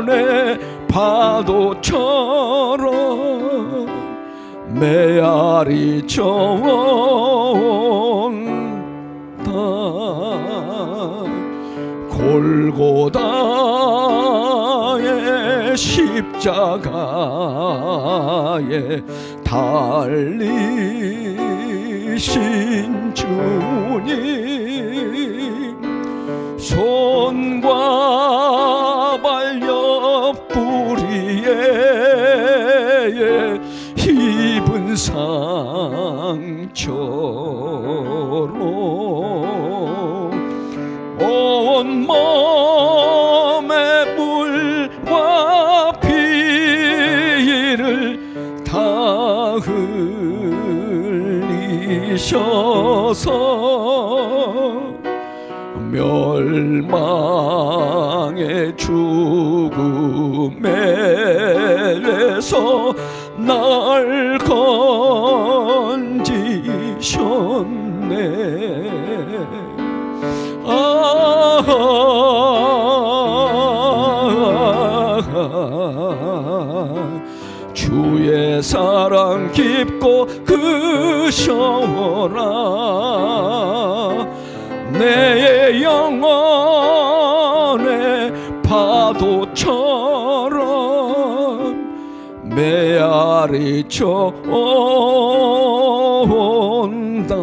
영혼의 파도처럼 메아리 저온다. 골고다의 십자가에 달리신 주님, 손과 발 옆구리에 입은 상처로 온 몸에 물과 피를 다 흘리셔서 멸망의 죽음에서 날 건지셨네. 주의 사랑 깊고 크셔라. 내 영혼의 파도처럼 메아리쳐 온다.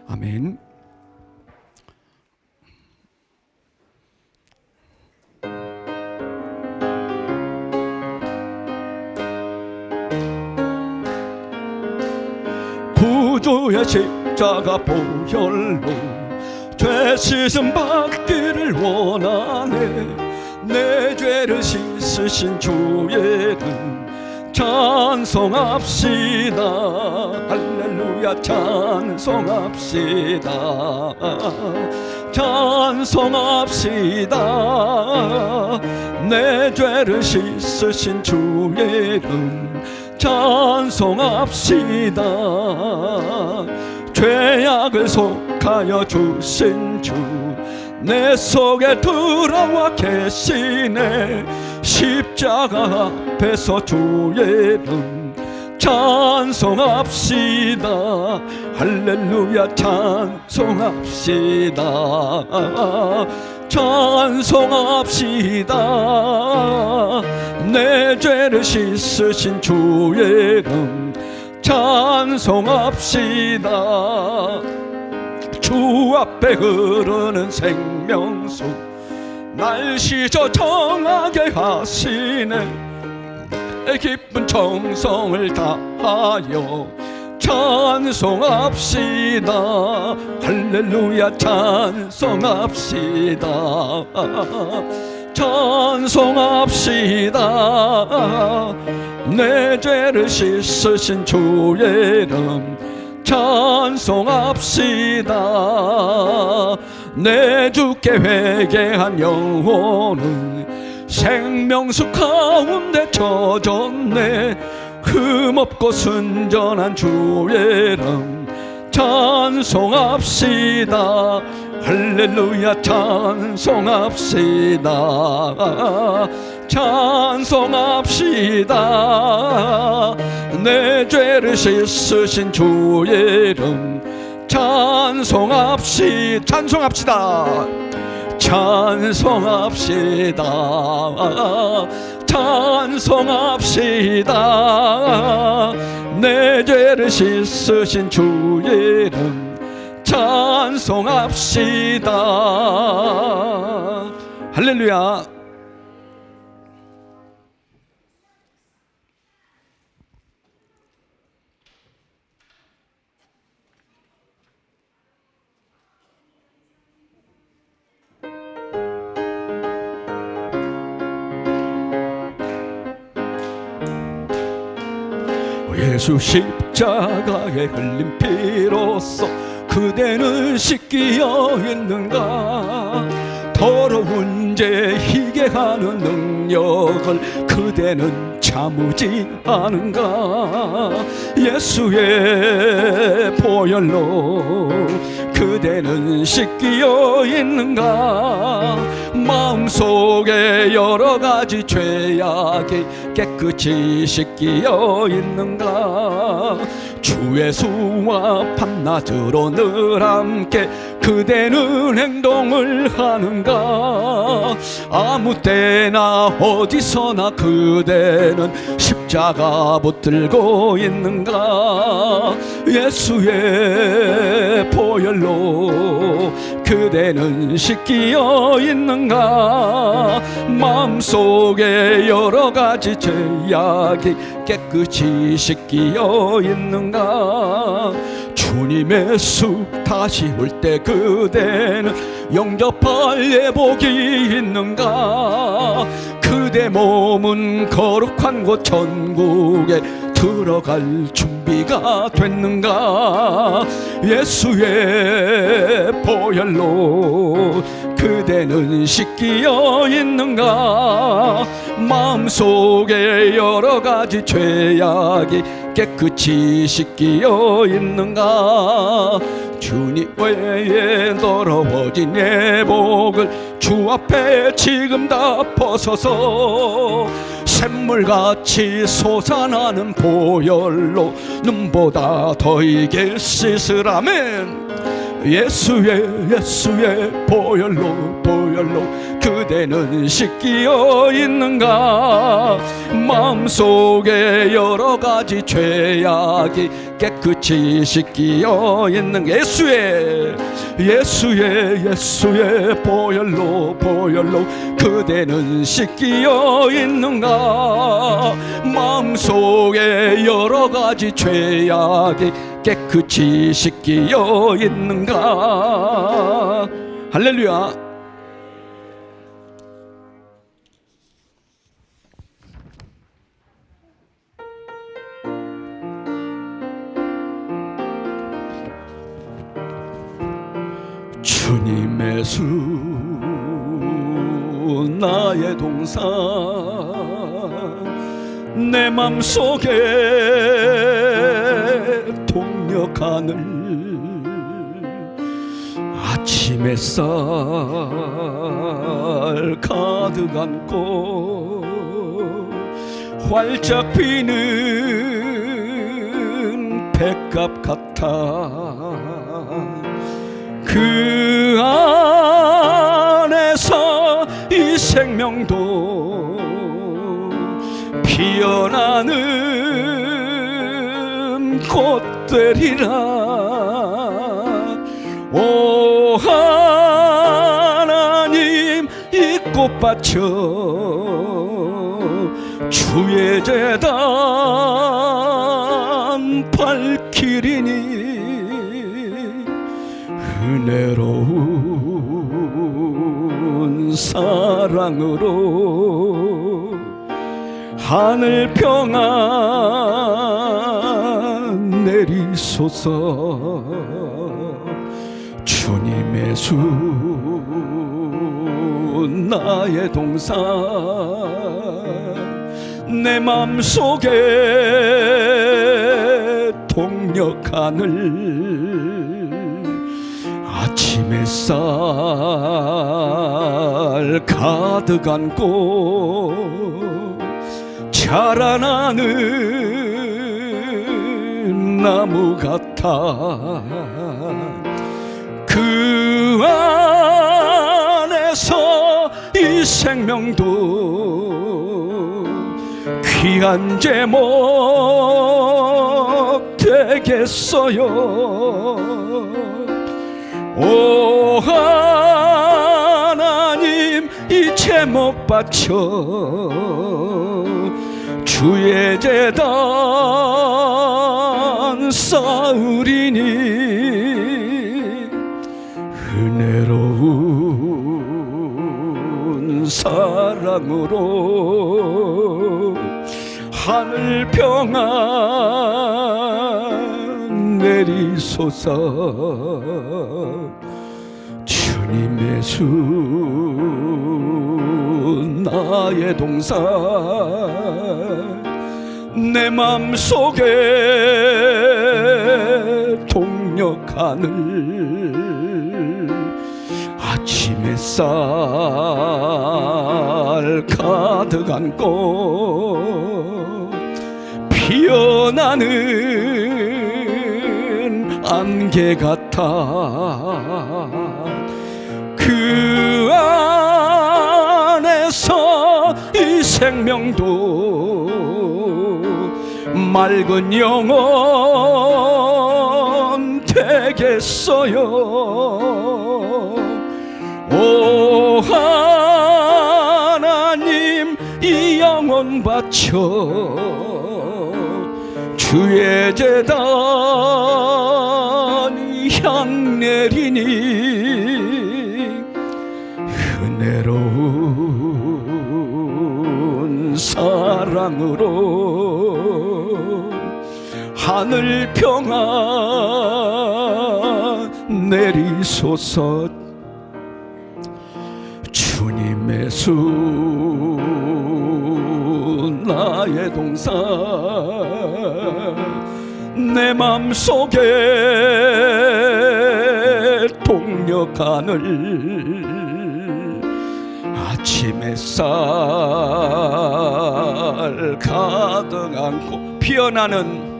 아멘. 구주의 십자가 보혈로 죄 씻음 받기를 원하네. 내 죄를 씻으신 주의 이름 찬송합시다. 할렐루야 찬송합시다. 찬송합시다. 내 죄를 씻으신 주의 이름 찬송합시다. 죄악을 속하여 주신 주 내 속에 들어와 계시네. 십자가 앞에서 주의 이름 찬송합시다. 할렐루야 찬송합시다. 찬송합시다. 내 죄를 씻으신 주의 이름 찬송합시다. 주 앞에 흐르는 생명수 날 씻어 정하게 하시네. 기쁜 정성을 다하여 찬송합시다. 할렐루야 찬송합시다. 찬송합시다. 내 죄를 씻으신 주의 이름 찬송합시다. 내 주께 회개한 영혼은 생명수 가운데 젖었네. 흠없고 순전한 주의 이름 찬송합시다. 할렐루야 찬송합시다. 찬송합시다. 내 죄를 씻으신 주의 이름 찬송합시다. 찬송합시다. 찬송합시다. 찬송합시다. 내 죄를 씻으신 주의 이름 찬송합시다. 할렐루야. 예수 십자가에 흘린 피로써 그대는 씻기어 있는가. 더러운 죄 희게 하는 능력을 그대는 참으지 않은가. 예수의 보혈로 그 그대는 씻기어 있는가? 마음속에 여러 가지 죄악이 깨끗이 씻기어 있는가? 주의 수와 밤낮으로 늘 함께 그대는 행동을 하는가? 아무 때나 어디서나 그대는 십자가 붙들고 있는가? 예수의 보혈로 그대는 씻기어 있는가? 마음속에 여러 가지 죄악이 깨끗이 씻기어 있는가? 주님의 수 다시 올 때 그대는 영접할 예복이 있는가? 그대 몸은 거룩한 곳 천국에 들어갈 준비가 됐는가? 예수의 보혈로 그대는 씻기어 있는가? 마음속에 여러 가지 죄악이 깨끗이 씻기어 있는가? 주님 외에 더러워진 예복을 주 앞에 지금 다 벗어서 샘물같이 솟아나는 보혈로 눈보다 더 이게 씻으라면 예수의 보혈로 그대는 씻기어 있는가? 마음속에 여러 가지 죄악이 깨끗이 씻기어 있는 예수의 보혈로 그대는 씻기어 있는가? 마음속에 여러 가지 죄악이 깨끗이 씻기어 있는가? 할렐루야. 주님의 수 나의 동산 내 맘속에 동력하늘 아침 햇살 가득 안고 활짝 피는 백합 같아 그 안에서 이 생명도 피어나는 꽃들이라 오 하나님 이 꽃밭여 주의 제단 밝히리니 은혜로운 사랑으로 하늘 평안 내리소서 주님의 수 나의 동산 내 맘속에 동력하늘 아침 햇살 가득 안고 자라나는 나무 같아 그 안에서 이 생명도 귀한 제목 되겠어요 오 하나님 이 제목 바쳐 주의 제단 쌓으리니 은혜로운 사랑으로 하늘 평안 내리소서 주님의 수 나의 동산 내 맘속에 동 동력하늘 아침 햇살 가득 안고 피어나는 안개 같아 그 안에서 이 생명도 맑은 영혼 되겠어요. 오 하나님 이 영혼 바쳐 주의 제단 향 내리니 은혜로운 사랑으로 하늘 평안 내리소서. 주님의 수 나의 동산 내 맘속에 동력하늘 아침 햇살 가득 안고 피어나는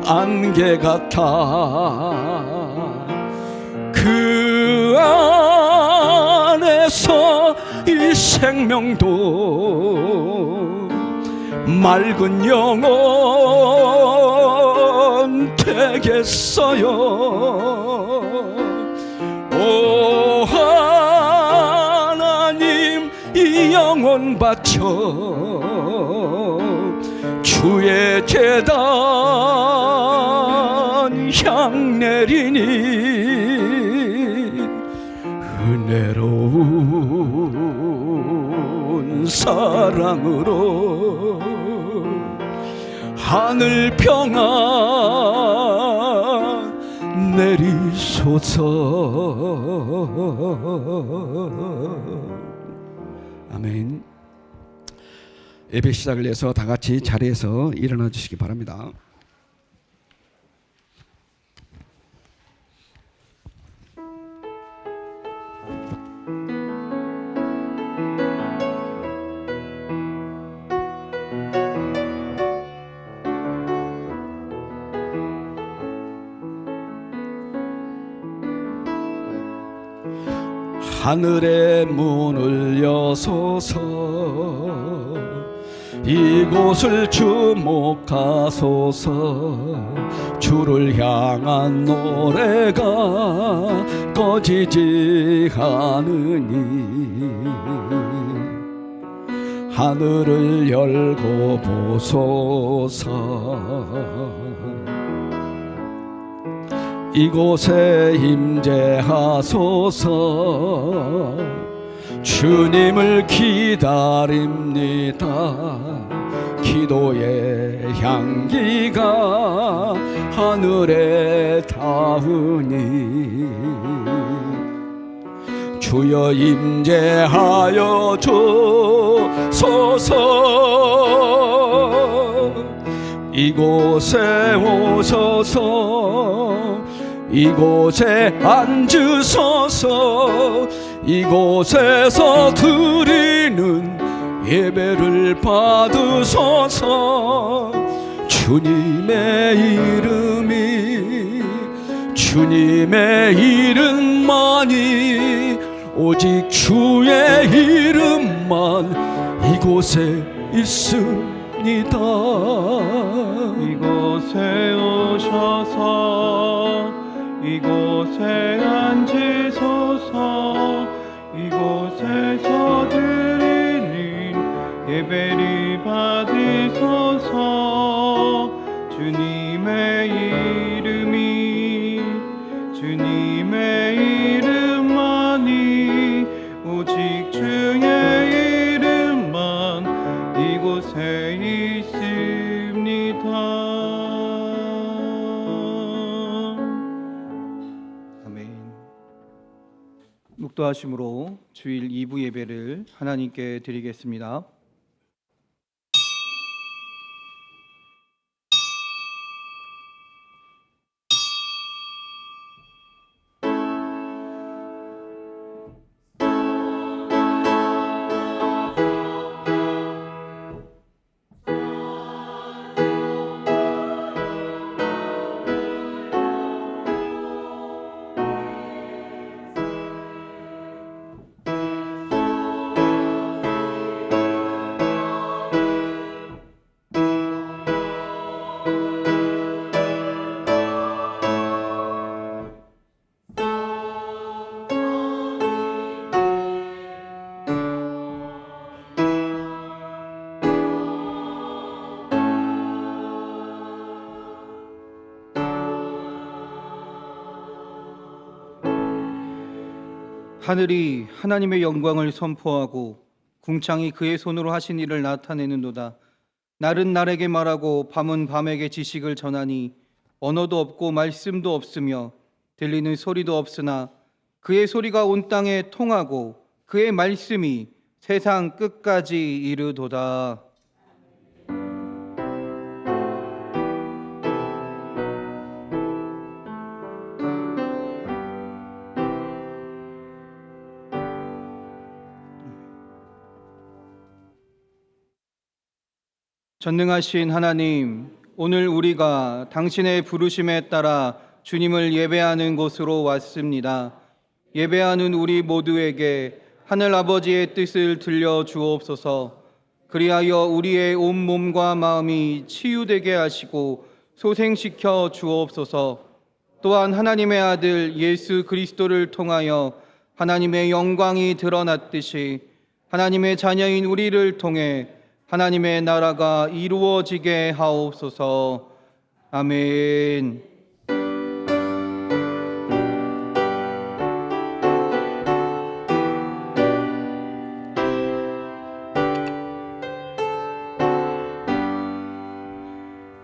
안개 같아 그 안에서 이 생명도 맑은 영혼 되겠어요. 오 하나님 이 영혼 바쳐 주의 제단 향 내리니 은혜로운 사랑으로 하늘 평안 내리소서. 아멘. 예배 시작을 해서 다 같이 자리에서 일어나 주시기 바랍니다. 하늘의 문을 여소서 이곳을 주목하소서. 주를 향한 노래가 꺼지지 않으니 하늘을 열고 보소서. 이곳에 임재하소서. 주님을 기다립니다. 기도의 향기가 하늘에 닿으니 주여 임재하여 주소서. 이곳에 오셔서 이곳에 앉으소서. 이곳에서 드리는 예배를 받으소서. 주님의 주님의 이름만이 오직 주의 이름만 이곳에 있습니다. 이곳에 오셔서 이곳에 앉으소서. 이곳에서 드리는 예배를 받으소서. 주님의 이름만이 오직 주의 이름만 이곳에 있습니다. 아멘. 묵도하심으로 주일 2부 예배를 하나님께 드리겠습니다. 하늘이 하나님의 영광을 선포하고 궁창이 그의 손으로 하신 일을 나타내는도다. 날은 날에게 말하고 밤은 밤에게 지식을 전하니 언어도 없고 말씀도 없으며 들리는 소리도 없으나 그의 소리가 온 땅에 통하고 그의 말씀이 세상 끝까지 이르도다. 전능하신 하나님, 오늘 우리가 당신의 부르심에 따라 주님을 예배하는 곳으로 왔습니다. 예배하는 우리 모두에게 하늘 아버지의 뜻을 들려 주옵소서. 그리하여 우리의 온 몸과 마음이 치유되게 하시고 소생시켜 주옵소서. 또한 하나님의 아들 예수 그리스도를 통하여 하나님의 영광이 드러났듯이 하나님의 자녀인 우리를 통해 하나님의 나라가 이루어지게 하옵소서. 아멘.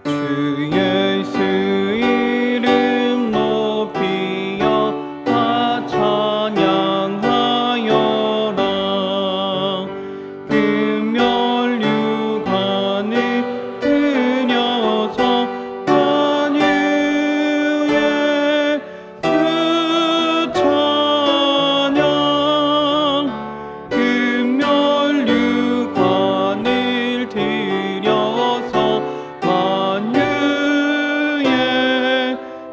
주 예수 이름 높이여 다 찬양하여라. 금면류관을 들여서 만유의 주 찬양. 금면류관을 들여서 만유의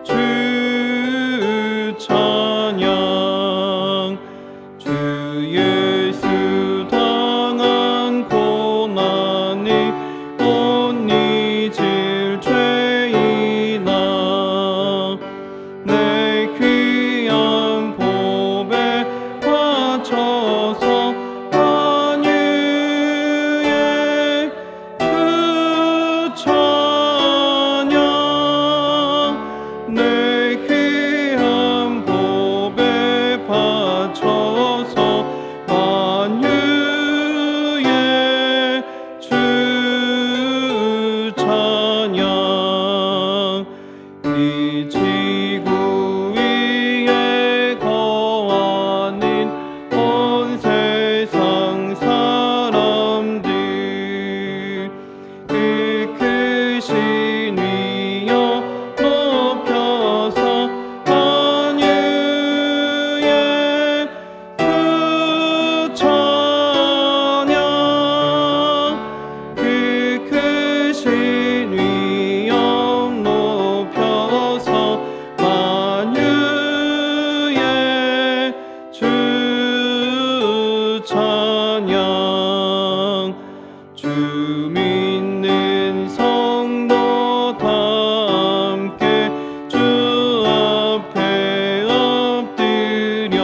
주 찬양. 주 예수 당한 고난을 못 잊을 죄인아, 내 귀한 법에 바쳐서 만유의 주 찬양. 내 귀한 법에 바쳐서 만유의 주 찬양. 이 지구 위에 거하는 온 세상 사람들, 그 크신 위여 높여서 만유의 주 찬양. 그 크신 위여 높여서 만유의 주 찬양. 주 믿는 성도 다 함께 주 앞에 엎드려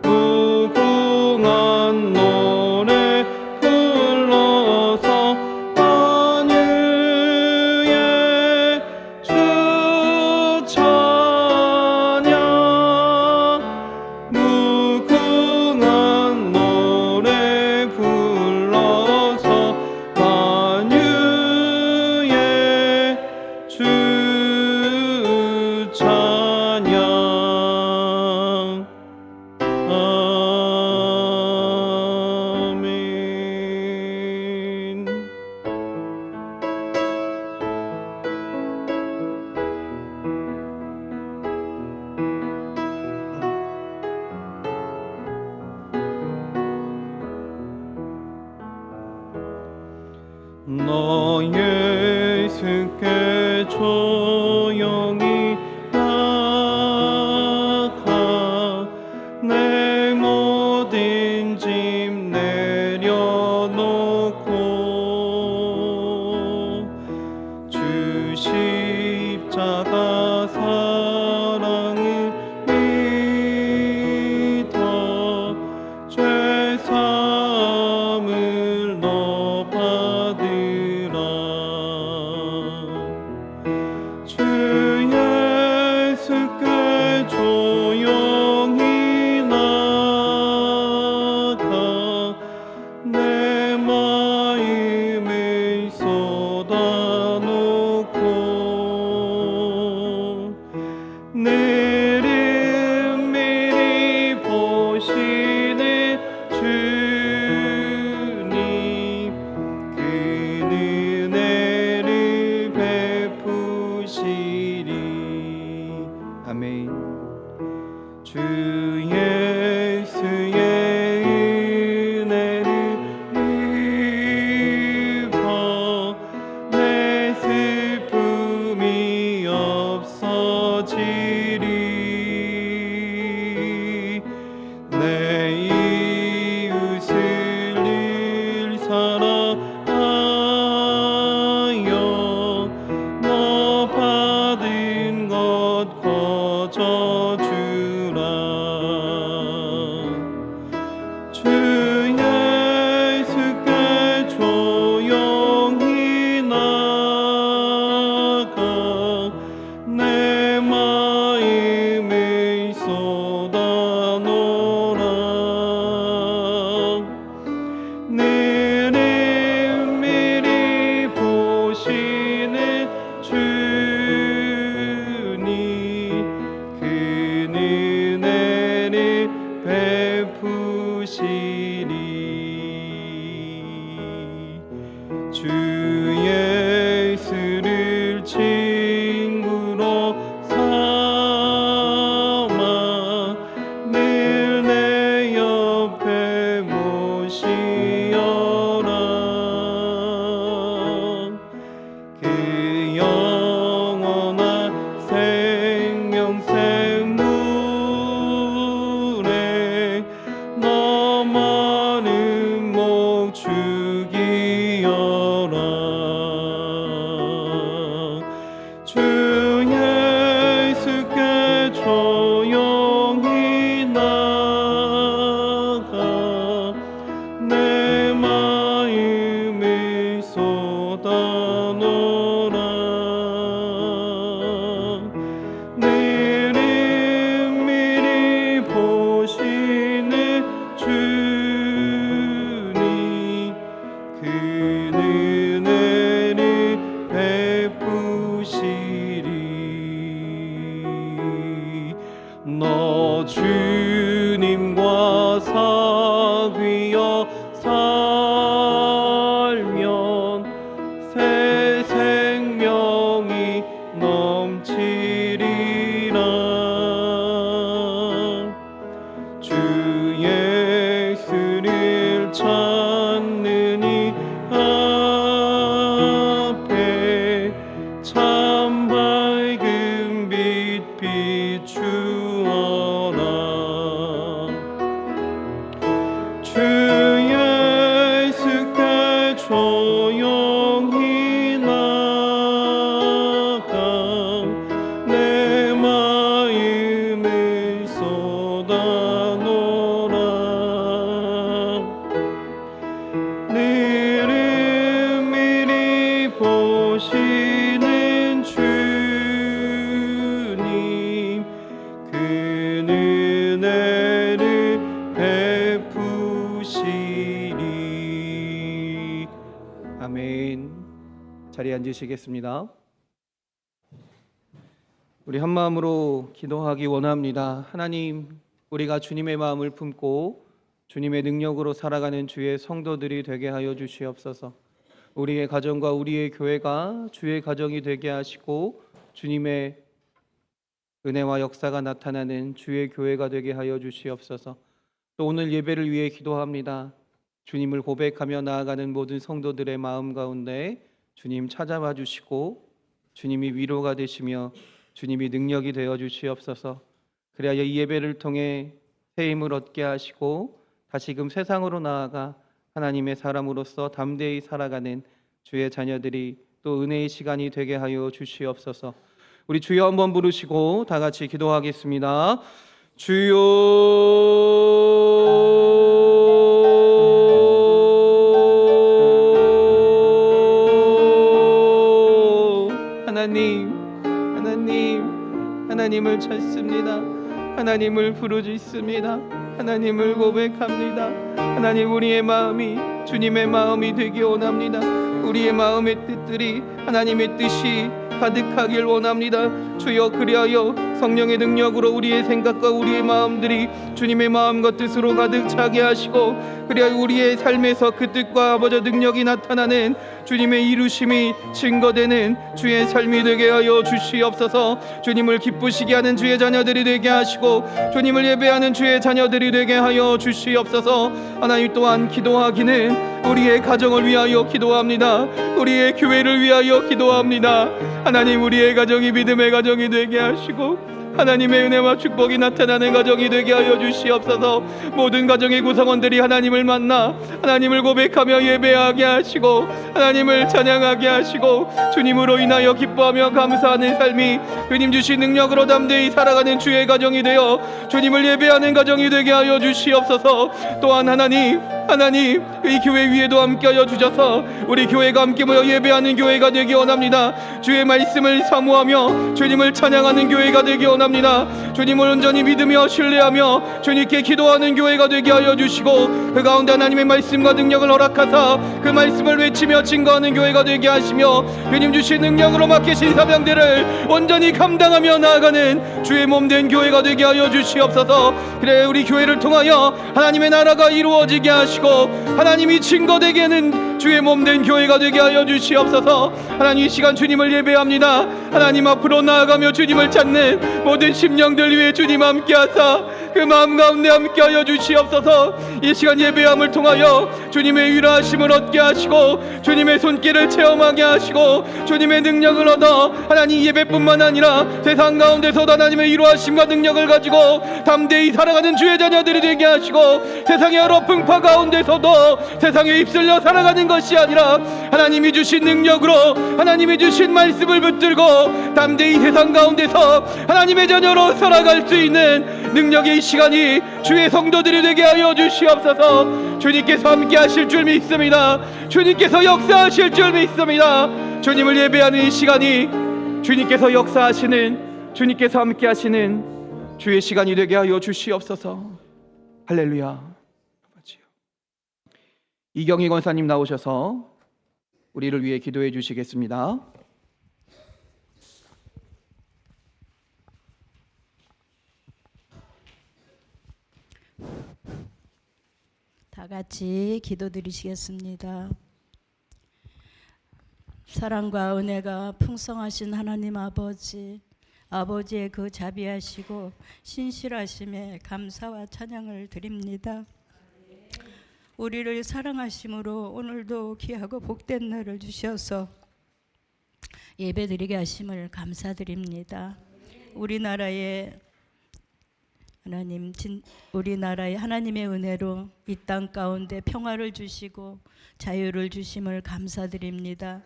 무궁한 노래 불러서 만유의 주 찬양. 무궁한 노래 불러서 만유의 주 찬양. 아멘. 너 예수께 조용히 나가 내 모든 짐 내려놓고 주 십자가 사랑을 믿어 죄 사함을 너 받으라. 주 주 예수의 은혜를 입어 내 슬픔이 없어지리. 내 이웃을 늘 사랑하여 너 받은 것 거저 주라. 주 예수께 조용히 나가 내 마음을 쏟아놓으라. 늘 미리 보시는 주님 그 은혜를 베푸시리. 주 예수를 친구로 삼아 늘 내 옆에 모시어라. 그 영원한 생명 샘물에 너만은 목 죽이어라. 주 예수께 조용히 나가 내 마음을 쏟아놓으라. 늘 은밀히 보시는 주님 그 은혜를 베푸시리. 너 주님과 사귀어 살면 새 생명이 넘치리라. 주 예수를 찾는 이 앞에 참 밝은 빛 비추어라. 주 예수께 조용히 나가 내 마음을 쏟아놓으라. 늘 은밀히 보시는 주님 그 은혜를 베푸시리. 아멘. 자리에 앉으시겠습니다. 우리 한 마음으로 기도하기 원합니다. 하나님, 우리가 주님의 마음을 품고 주님의 능력으로 살아가는 주의 성도들이 되게 하여 주시옵소서. 우리의 가정과 우리의 교회가 주의 가정이 되게 하시고 주님의 은혜와 역사가 나타나는 주의 교회가 되게 하여 주시옵소서. 또 오늘 예배를 위해 기도합니다. 주님을 고백하며 나아가는 모든 성도들의 마음 가운데 주님 찾아와 주시고 주님이 위로가 되시며 주님이 능력이 되어 주시옵소서. 그리하여 이 예배를 통해 새 힘을 얻게 하시고 다시금 세상으로 나아가 하나님의 사람으로서 담대히 살아가는 주의 자녀들이 또 은혜의 시간이 되게 하여 주시옵소서. 우리 주여 한번 부르시고 다 같이 기도하겠습니다. 주여 하나님을 찾습니다. 하나님을 부르짖습니다. 하나님을 고백합니다. 하나님, 우리의 마음이 주님의 마음이 되기 원합니다. 우리의 마음의 뜻들이 하나님의 뜻이 가득하길 원합니다. 주여, 그리하여 성령의 능력으로 우리의 생각과 우리의 마음들이 주님의 마음과 뜻으로 가득 차게 하시고, 그리하여 우리의 삶에서 그 뜻과 아버지 능력이 나타나는 주님의 이루심이 증거되는 주의 삶이 되게 하여 주시옵소서. 주님을 기쁘시게 하는 주의 자녀들이 되게 하시고 주님을 예배하는 주의 자녀들이 되게 하여 주시옵소서. 하나님, 또한 기도하기는 우리의 가정을 위하여 기도합니다. 우리의 교회를 위하여 기도합니다. 하나님, 우리의 가정이 믿음의 가정이 되게 하시고 하나님의 은혜와 축복이 나타나는 가정이 되게 하여 주시옵소서. 모든 가정의 구성원들이 하나님을 만나 하나님을 고백하며 예배하게 하시고 하나님을 찬양하게 하시고 주님으로 인하여 기뻐하며 감사하는 삶이 주님 주신 능력으로 담대히 살아가는 주의 가정이 되어 주님을 예배하는 가정이 되게 하여 주시옵소서. 또한 하나님, 이 교회 위에도 함께하여 주셔서 우리 교회가 함께 모여 예배하는 교회가 되기 원합니다. 주의 말씀을 사모하며 주님을 찬양하는 교회가 되기 원합니다. 주님을 온전히 믿으며 신뢰하며 주님께 기도하는 교회가 되게 하여 주시고, 그 가운데 하나님의 말씀과 능력을 허락하사 그 말씀을 외치며 증거하는 교회가 되게 하시며 주님 주신 능력으로 맡기신 사명들을 온전히 감당하며 나아가는 주의 몸된 교회가 되게 하여 주시옵소서. 그래, 우리 교회를 통하여 하나님의 나라가 이루어지게 하시고 하나님이 증거되게 하는 주의 몸된 교회가 되게 하여 주시옵소서. 하나님, 이 시간 주님을 예배합니다. 하나님 앞으로 나아가며 주님을 찾는 모든 심령들 위해 주님 함께하사 그 마음 가운데 함께하여 주시옵소서. 이 시간 예배함을 통하여 주님의 위로하심을 얻게 하시고 주님의 손길을 체험하게 하시고 주님의 능력을 얻어 하나님 예배뿐만 아니라 세상 가운데서도 하나님의 위로하심과 능력을 가지고 담대히 살아가는 주의 자녀들이 되게 하시고, 세상의 여러 풍파 가운데서도 세상에 휩쓸려 살아가는 것이 아니라 하나님이 주신 능력으로 하나님이 주신 말씀을 붙들고 담대히 세상 가운데서 하나님의 자녀로 살아갈 수 있는 능력의 이 시간이 주의 성도들이 되게 하여 주시옵소서. 주님께서 함께 하실 줄 믿습니다. 주님께서 역사하실 줄 믿습니다. 주님을 예배하는 이 시간이 주님께서 역사하시는, 주님께서 함께 하시는 주의 시간이 되게 하여 주시옵소서. 할렐루야. 이경희 권사님 나오셔서 우리를 위해 기도해 주시겠습니다. 다 같이 기도드리시겠습니다. 사랑과 은혜가 풍성하신 하나님 아버지, 아버지의 그 자비하시고 신실하심에 감사와 찬양을 드립니다. 우리를 사랑하심으로 오늘도 귀하고 복된 날을 주셔서 예배드리게 하심을 감사드립니다. 우리나라의 하나님의 은혜로 이 땅 가운데 평화를 주시고 자유를 주심을 감사드립니다.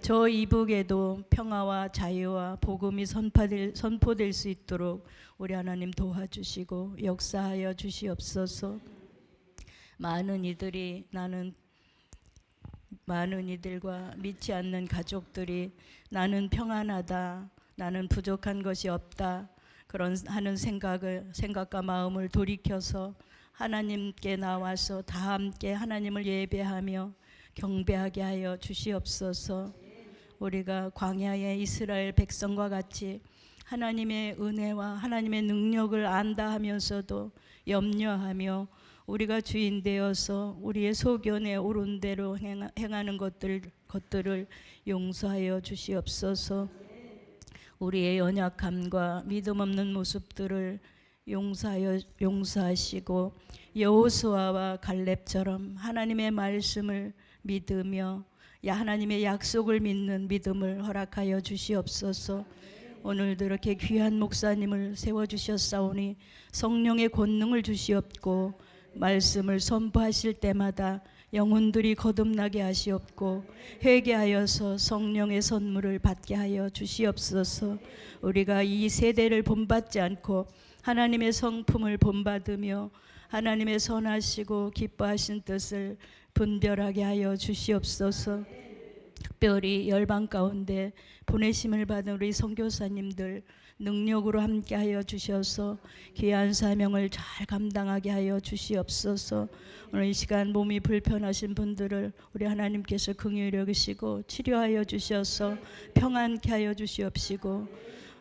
저 이북에도 평화와 자유와 복음이 선포될 수 있도록 우리 하나님 도와주시고 역사하여 주시옵소서. 많은 이들과 믿지 않는 가족들이 나는 평안하다, 나는 부족한 것이 없다, 그런 하는 생각과 마음을 돌이켜서 하나님께 나와서 다 함께 하나님을 예배하며 경배하게 하여 주시옵소서. 우리가 광야의 이스라엘 백성과 같이 하나님의 은혜와 하나님의 능력을 안다 하면서도 염려하며 우리가 주인 되어서 우리의 소견에 옳은 대로 행하는 것들을 용서하여 주시옵소서. 우리의 연약함과 믿음 없는 모습들을 용서하시고 여호수아와 갈렙처럼 하나님의 말씀을 믿으며 하나님의 약속을 믿는 믿음을 허락하여 주시옵소서. 오늘도 이렇게 귀한 목사님을 세워주셨사오니 성령의 권능을 주시옵고 말씀을 선포하실 때마다 영혼들이 거듭나게 하시옵고 회개하여서 성령의 선물을 받게 하여 주시옵소서. 우리가 이 세대를 본받지 않고 하나님의 성품을 본받으며 하나님의 선하시고 기뻐하신 뜻을 분별하게 하여 주시옵소서. 특별히 열방 가운데 보내심을 받은 우리 선교사님들 능력으로 함께하여 주셔서 귀한 사명을 잘 감당하게 하여 주시옵소서. 오늘 이 시간 몸이 불편하신 분들을 우리 하나님께서 긍휼히 여기시고 치료하여 주셔서 평안케 하여 주시옵시고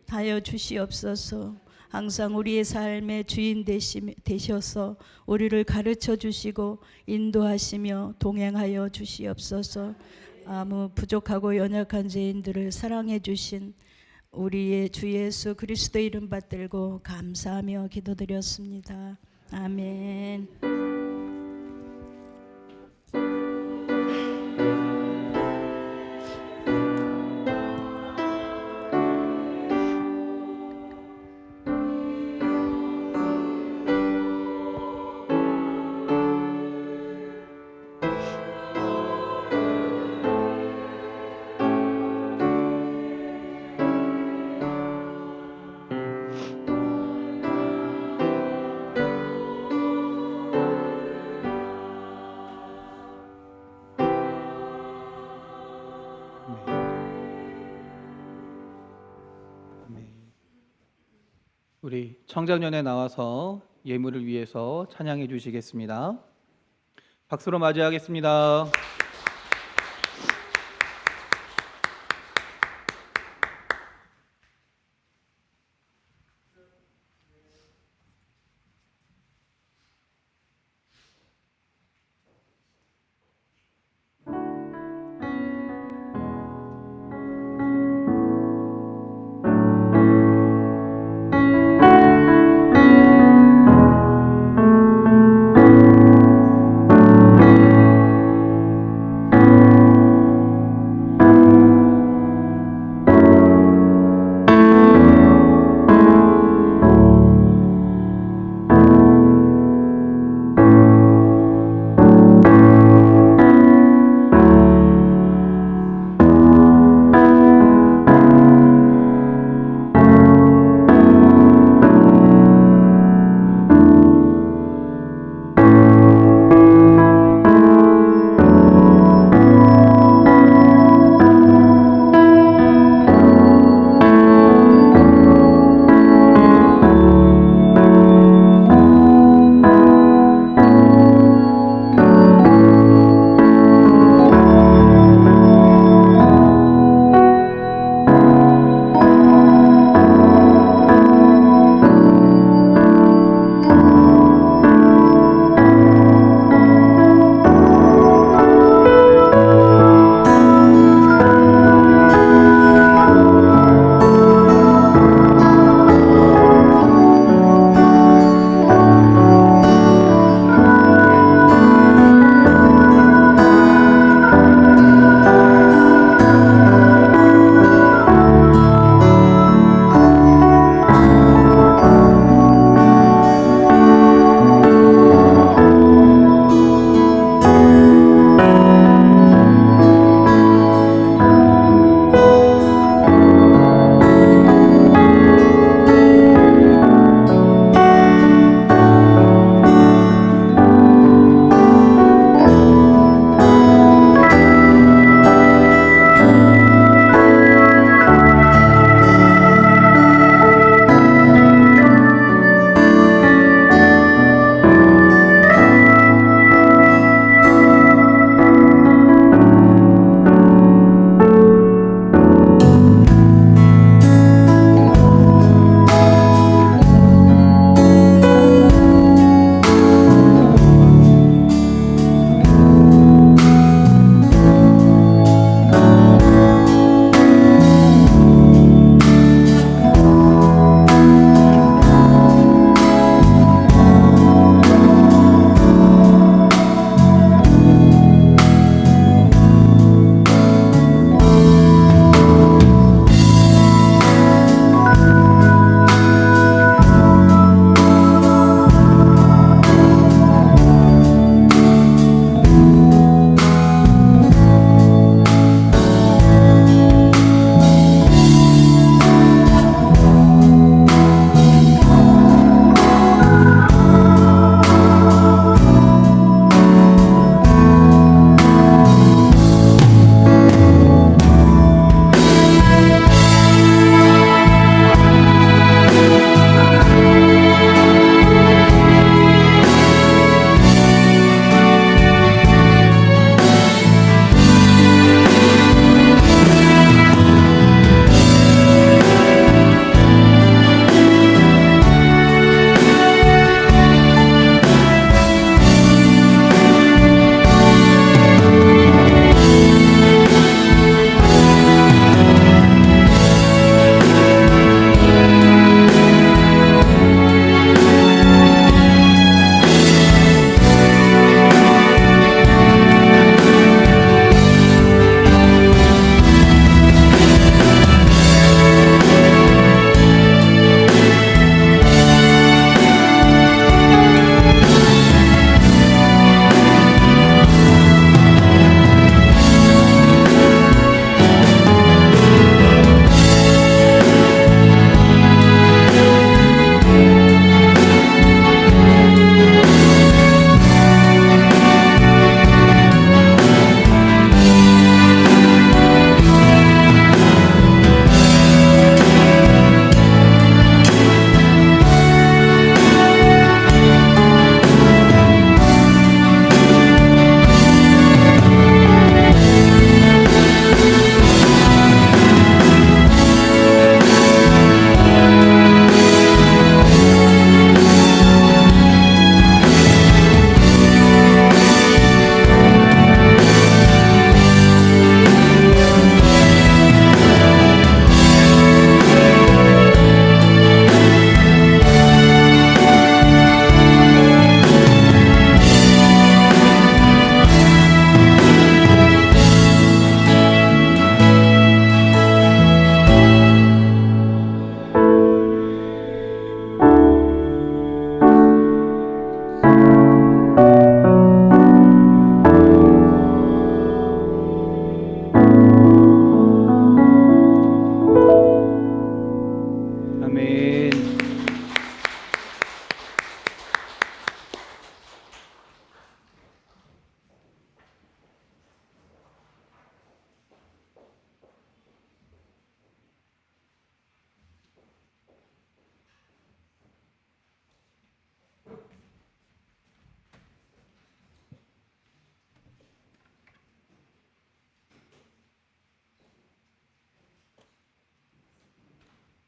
하여 주시옵소서. 항상 우리의 삶의 주인 되셔서 우리를 가르쳐 주시고 인도하시며 동행하여 주시옵소서. 아무 부족하고 연약한 죄인들을 사랑해 주신 우리의 주 예수 그리스도의 이름 받들고 감사하며 기도드렸습니다. 아멘. 우리 청장년에 나와서 예물을 위해서 찬양해 주시겠습니다. 박수로 맞이하겠습니다. 아멘.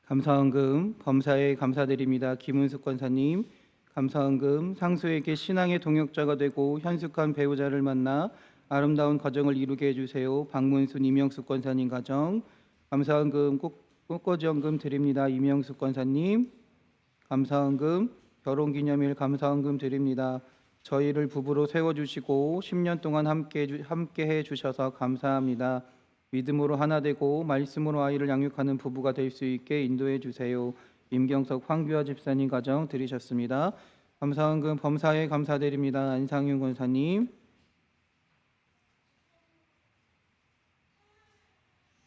감사헌금 범사에 감사드립니다. 김은숙 권사님, 감사헌금 상수에게 신앙의 동역자가 되고 현숙한 배우자를 만나 아름다운 가정을 이루게 해주세요. 박문순, 이명숙 권사님 가정. 감사헌금 꽃꽂이헌금 드립니다. 이명숙 권사님. 감사헌금 결혼기념일 감사헌금 드립니다. 저희를 부부로 세워주시고 10년 동안 함께 해주셔서 감사합니다. 믿음으로 하나 되고 말씀으로 아이를 양육하는 부부가 될 수 있게 인도해 주세요. 임경석 황규화 집사님 가정 드리셨습니다. 감사헌금 범사에 감사드립니다. 안상윤 권사님.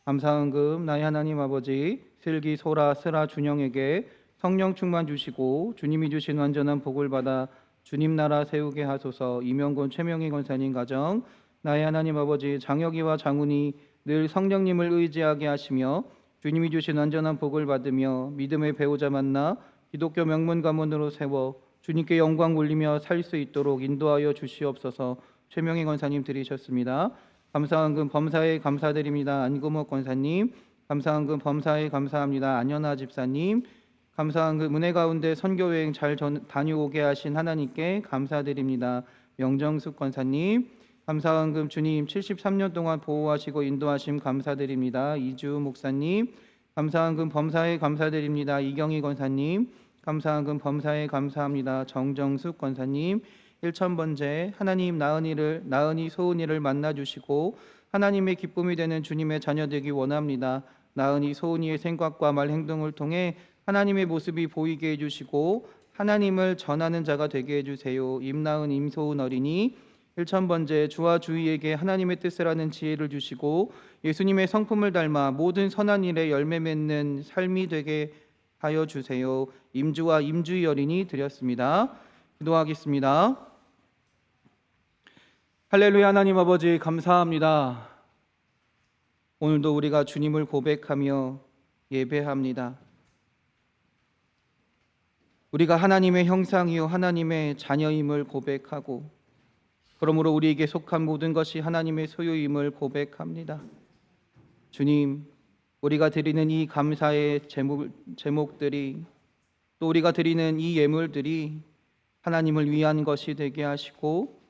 감사헌금 나의 하나님 아버지 슬기 소라 스라 준영에게 성령 충만 주시고 주님이 주신 완전한 복을 받아 주님 나라 세우게 하소서. 이명곤 최명희 권사님 가정. 나의 하나님 아버지 장혁이와 장훈이 늘 성령님을 의지하게 하시며 주님이 주신 완전한 복을 받으며 믿음의 배우자 만나 기독교 명문 가문으로 세워 주님께 영광 올리며 살 수 있도록 인도하여 주시옵소서. 최명희 권사님 드리셨습니다. 감사헌금 범사에 감사드립니다. 안구목 권사님. 감사헌금 범사에 감사합니다. 안연아 집사님. 감사헌금 은혜 가운데 선교여행 잘 다녀오게 하신 하나님께 감사드립니다. 명정숙 권사님. 감사헌금 주님 73년 동안 보호하시고 인도하심 감사드립니다. 이주 목사님. 감사헌금 범사에 감사드립니다. 이경희 권사님. 감사헌금 범사에 감사합니다. 정정숙 권사님. 1000번째 하나님 나은이 소은이를 만나주시고 하나님의 기쁨이 되는 주님의 자녀 되기 원합니다. 나은이 소은이의 생각과 말 행동을 통해 하나님의 모습이 보이게 해주시고 하나님을 전하는 자가 되게 해주세요. 임나은 임소은 어린이 1000번째 주와 주위에게 하나님의 뜻을 아는 지혜를 주시고 예수님의 성품을 닮아 모든 선한 일에 열매 맺는 삶이 되게 하여 주세요. 임주와 임주희 어린이 드렸습니다. 기도하겠습니다. 할렐루야. 하나님 아버지 감사합니다. 오늘도 우리가 주님을 고백하며 예배합니다. 우리가 하나님의 형상이요 하나님의 자녀임을 고백하고 그러므로 우리에게 속한 모든 것이 하나님의 소유임을 고백합니다. 주님, 우리가 드리는 이 감사의 제목들이 또 우리가 드리는 이 예물들이 하나님을 위한 것이 되게 하시고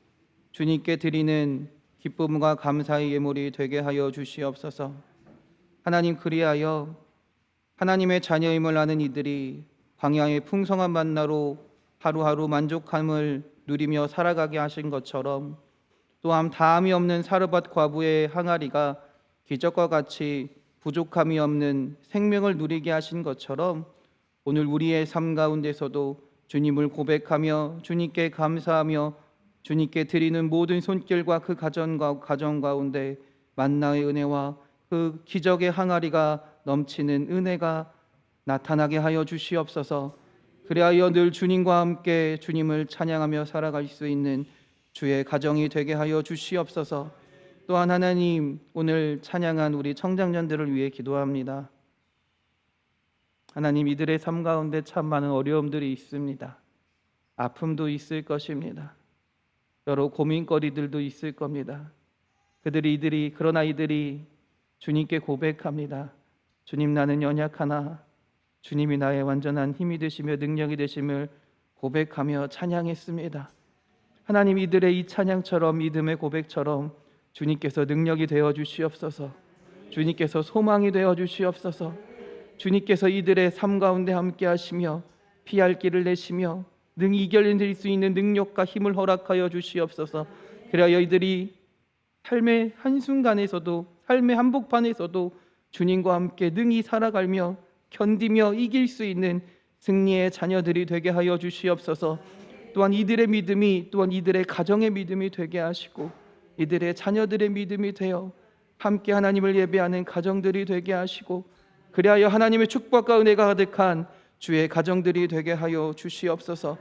주님께 드리는 기쁨과 감사의 예물이 되게 하여 주시옵소서. 하나님, 그리하여 하나님의 자녀임을 아는 이들이 광야의 풍성한 만나로 하루하루 만족함을 누리며 살아가게 하신 것처럼 또한 다함이 없는 사르밧 과부의 항아리가 기적과 같이 부족함이 없는 생명을 누리게 하신 것처럼 오늘 우리의 삶 가운데서도 주님을 고백하며 주님께 감사하며 주님께 드리는 모든 손길과 그 가정 가운데 만나의 은혜와 그 기적의 항아리가 넘치는 은혜가 나타나게 하여 주시옵소서. 그리하여 늘 주님과 함께 주님을 찬양하며 살아갈 수 있는 주의 가정이 되게 하여 주시옵소서. 또한 하나님, 오늘 찬양한 우리 청장년들을 위해 기도합니다. 하나님, 이들의 삶 가운데 참 많은 어려움들이 있습니다. 아픔도 있을 것입니다. 여러 고민거리들도 있을 겁니다. 그러나 이들이 주님께 고백합니다. 주님, 나는 연약하나 주님이 나의 완전한 힘이 되시며 능력이 되심을 고백하며 찬양했습니다. 하나님, 이들의 이 찬양처럼 믿음의 고백처럼 주님께서 능력이 되어 주시옵소서. 주님께서 소망이 되어 주시옵소서. 주님께서 이들의 삶 가운데 함께 하시며 피할 길을 내시며 능히 이겨낼 수 있는 능력과 힘을 허락하여 주시옵소서. 그래야 이들이 삶의 한순간에서도 삶의 한복판에서도 주님과 함께 능히 살아가며 견디며 이길 수 있는 승리의 자녀들이 되게 하여 주시옵소서. 또한 이들의 믿음이 또한 이들의 가정의 믿음이 되게 하시고 이들의 자녀들의 믿음이 되어 함께 하나님을 예배하는 가정들이 되게 하시고 그리하여 하나님의 축복과 은혜가 가득한 주의 가정들이 되게 하여 주시옵소서.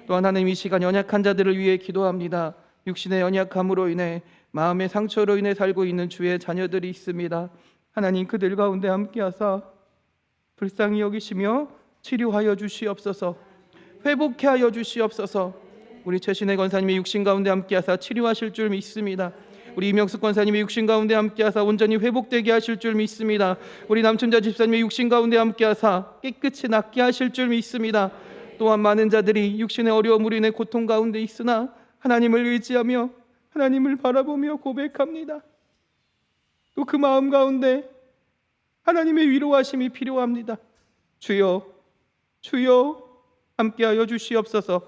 또한 하나님, 이 시간 연약한 자들을 위해 기도합니다. 육신의 연약함으로 인해, 마음의 상처로 인해 살고 있는 주의 자녀들이 있습니다. 하나님, 그들 가운데 함께하사 불쌍히 여기시며 치료하여 주시옵소서. 회복케 하여 주시옵소서. 우리 최신의 권사님의 육신 가운데 함께하사 치료하실 줄 믿습니다. 우리 이명숙 권사님의 육신 가운데 함께하사 온전히 회복되게 하실 줄 믿습니다. 우리 남춘자 집사님의 육신 가운데 함께하사 깨끗이 낫게 하실 줄 믿습니다. 또한 많은 자들이 육신의 어려움으로 인해 고통 가운데 있으나 하나님을 의지하며 하나님을 바라보며 고백합니다. 또 그 마음 가운데 하나님의 위로하심이 필요합니다. 주여, 주여, 함께하여 주시옵소서.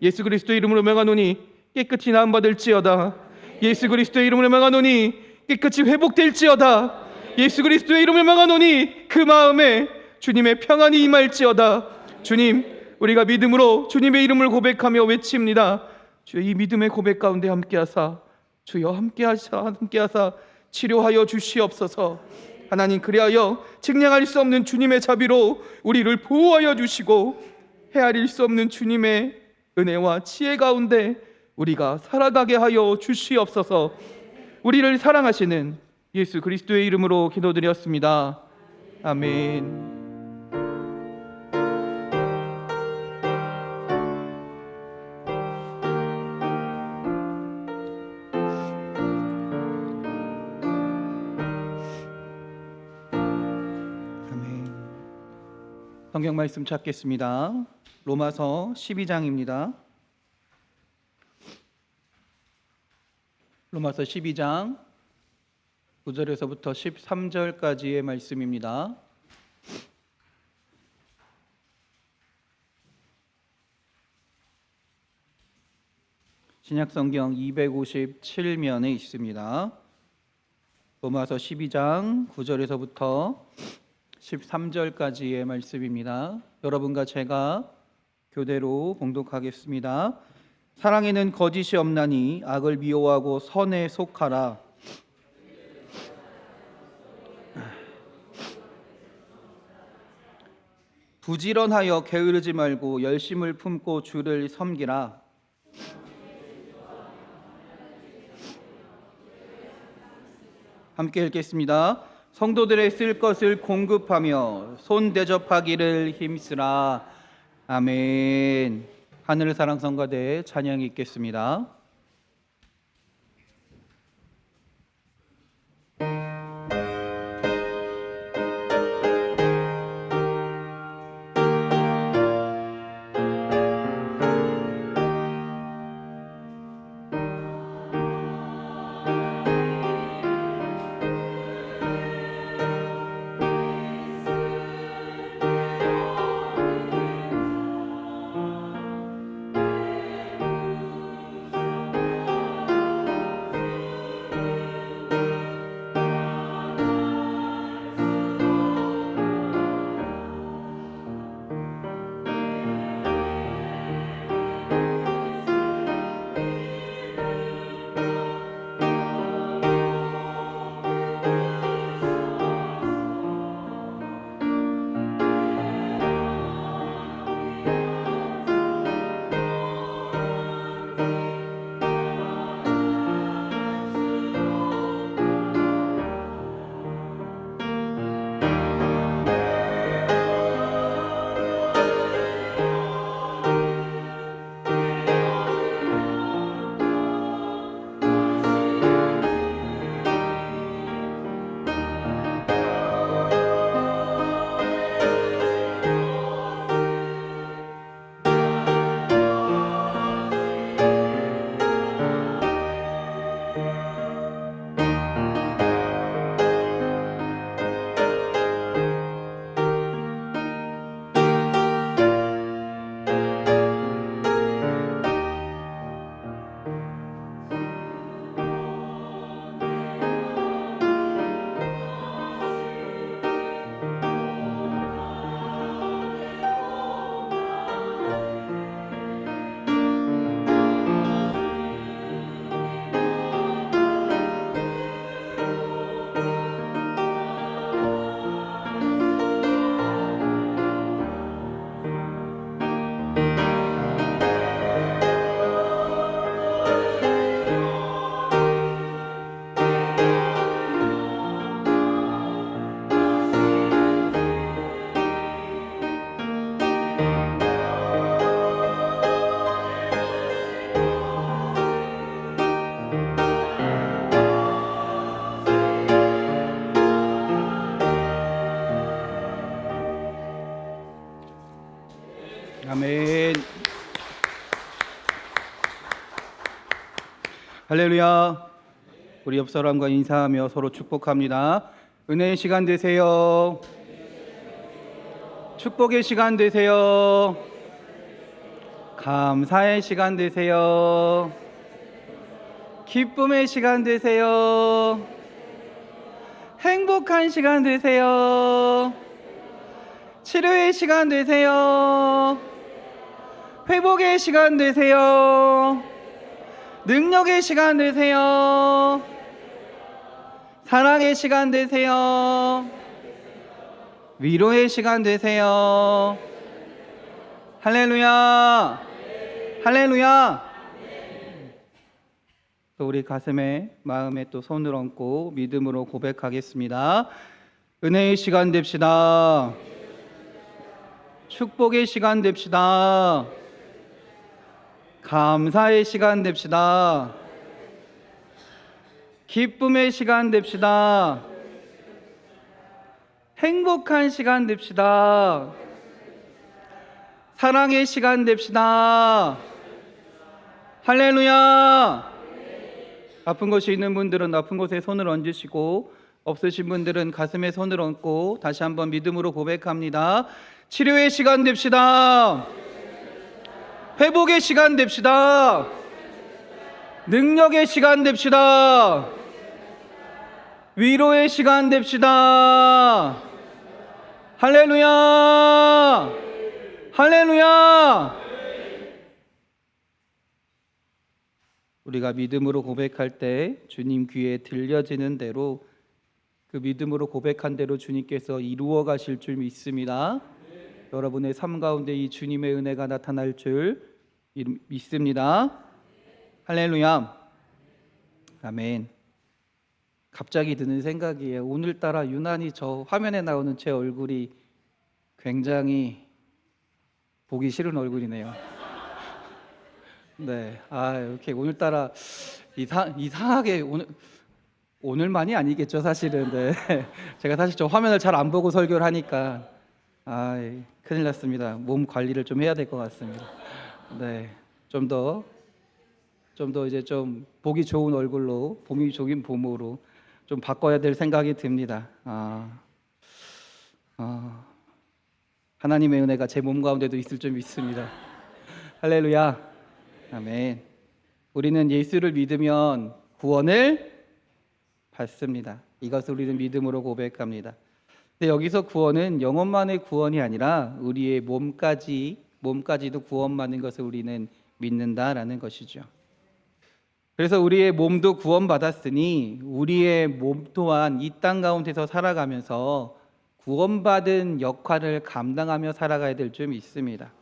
예수 그리스도의 이름으로 명하노니 깨끗이 나음받을지어다. 예수 그리스도의 이름으로 명하노니 깨끗이 회복될지어다. 예수 그리스도의 이름으로 명하노니 그 마음에 주님의 평안이 임할지어다. 주님, 우리가 믿음으로 주님의 이름을 고백하며 외칩니다. 주여, 이 믿음의 고백 가운데 함께하사, 주여 함께하사 치료하여 주시옵소서. 하나님, 그리하여 측량할 수 없는 주님의 자비로 우리를 보호하여 주시고 헤아릴 수 없는 주님의 은혜와 지혜 가운데 우리가 살아가게 하여 주시옵소서. 우리를 사랑하시는 예수 그리스도의 이름으로 기도드렸습니다. 아멘. 성경 말씀 찾겠습니다. 로마서 12장입니다. 로마서 12장 9절에서부터 13절까지의 말씀입니다. 신약성경 257면에 있습니다. 로마서 12장 9절에서부터 13절까지의 말씀입니다. 여러분과 제가 교대로 봉독하겠습니다. 사랑에는 거짓이 없나니 악을 미워하고 선에 속하라. 부지런하여 게으르지 말고 열심을 품고 주를 섬기라. 함께 읽겠습니다. 성도들의 쓸 것을 공급하며 손 대접하기를 힘쓰라. 아멘. 하늘 사랑 성가대 찬양이 있겠습니다. 아멘. 할렐루야. 우리 옆 사람과 인사하며 서로 축복합니다. 은혜의 시간 되세요. 축복의 시간 되세요. 감사의 시간 되세요. 기쁨의 시간 되세요. 행복한 시간 되세요. 치료의 시간 되세요. 회복의 시간 되세요. 능력의 시간 되세요. 사랑의 시간 되세요. 위로의 시간 되세요. 할렐루야. 할렐루야. 또 우리 가슴에 마음에 또 손을 얹고 믿음으로 고백하겠습니다. 은혜의 시간 됩시다. 축복의 시간 됩시다. 감사의 시간 됩시다. 기쁨의 시간 됩시다. 행복한 시간 됩시다. 사랑의 시간 됩시다. 할렐루야. 아픈 곳이 있는 분들은 아픈 곳에 손을 얹으시고, 없으신 분들은 가슴에 손을 얹고 다시 한번 믿음으로 고백합니다. 치료의 시간 됩시다. 회복의 시간 됩시다. 능력의 시간 됩시다. 위로의 시간 됩시다. 할렐루야. 할렐루야. 우리가 믿음으로 고백할 때 주님 귀에 들려지는 대로, 그 믿음으로 고백한 대로 주님께서 이루어 가실 줄 믿습니다. 여러분의 삶 가운데 이 주님의 은혜가 나타날 줄 믿습니다. 할렐루야. 아멘. 갑자기 드는 생각이에요. 오늘따라 유난히 저 화면에 나오는 제 얼굴이 굉장히 보기 싫은 얼굴이네요. 네, 이렇게 오늘따라 이상하게 오늘만이 아니겠죠, 사실은. 네, 제가 사실 저 화면을 잘 안 보고 설교를 하니까 큰일 났습니다. 몸 관리를 좀 해야 될 것 같습니다. 네, 좀 더 이제 좀 보기 좋은 얼굴로, 보기 좋은 몸으로 좀 바꿔야 될 생각이 듭니다. 하나님의 은혜가 제 몸 가운데도 있을 줄 믿습니다. 할렐루야. 아멘. 우리는 예수를 믿으면 구원을 받습니다. 이것을 우리는 믿음으로 고백합니다. 근데 여기서 구원은 영혼만의 구원이 아니라 우리의 몸까지도 구원받는 것을 우리는 믿는다라는 것이죠. 그래서 우리의 몸도 구원받았으니 우리의 몸 또한 이 땅 가운데서 살아가면서 구원받은 역할을 감당하며 살아가야 될 줄 믿습니다.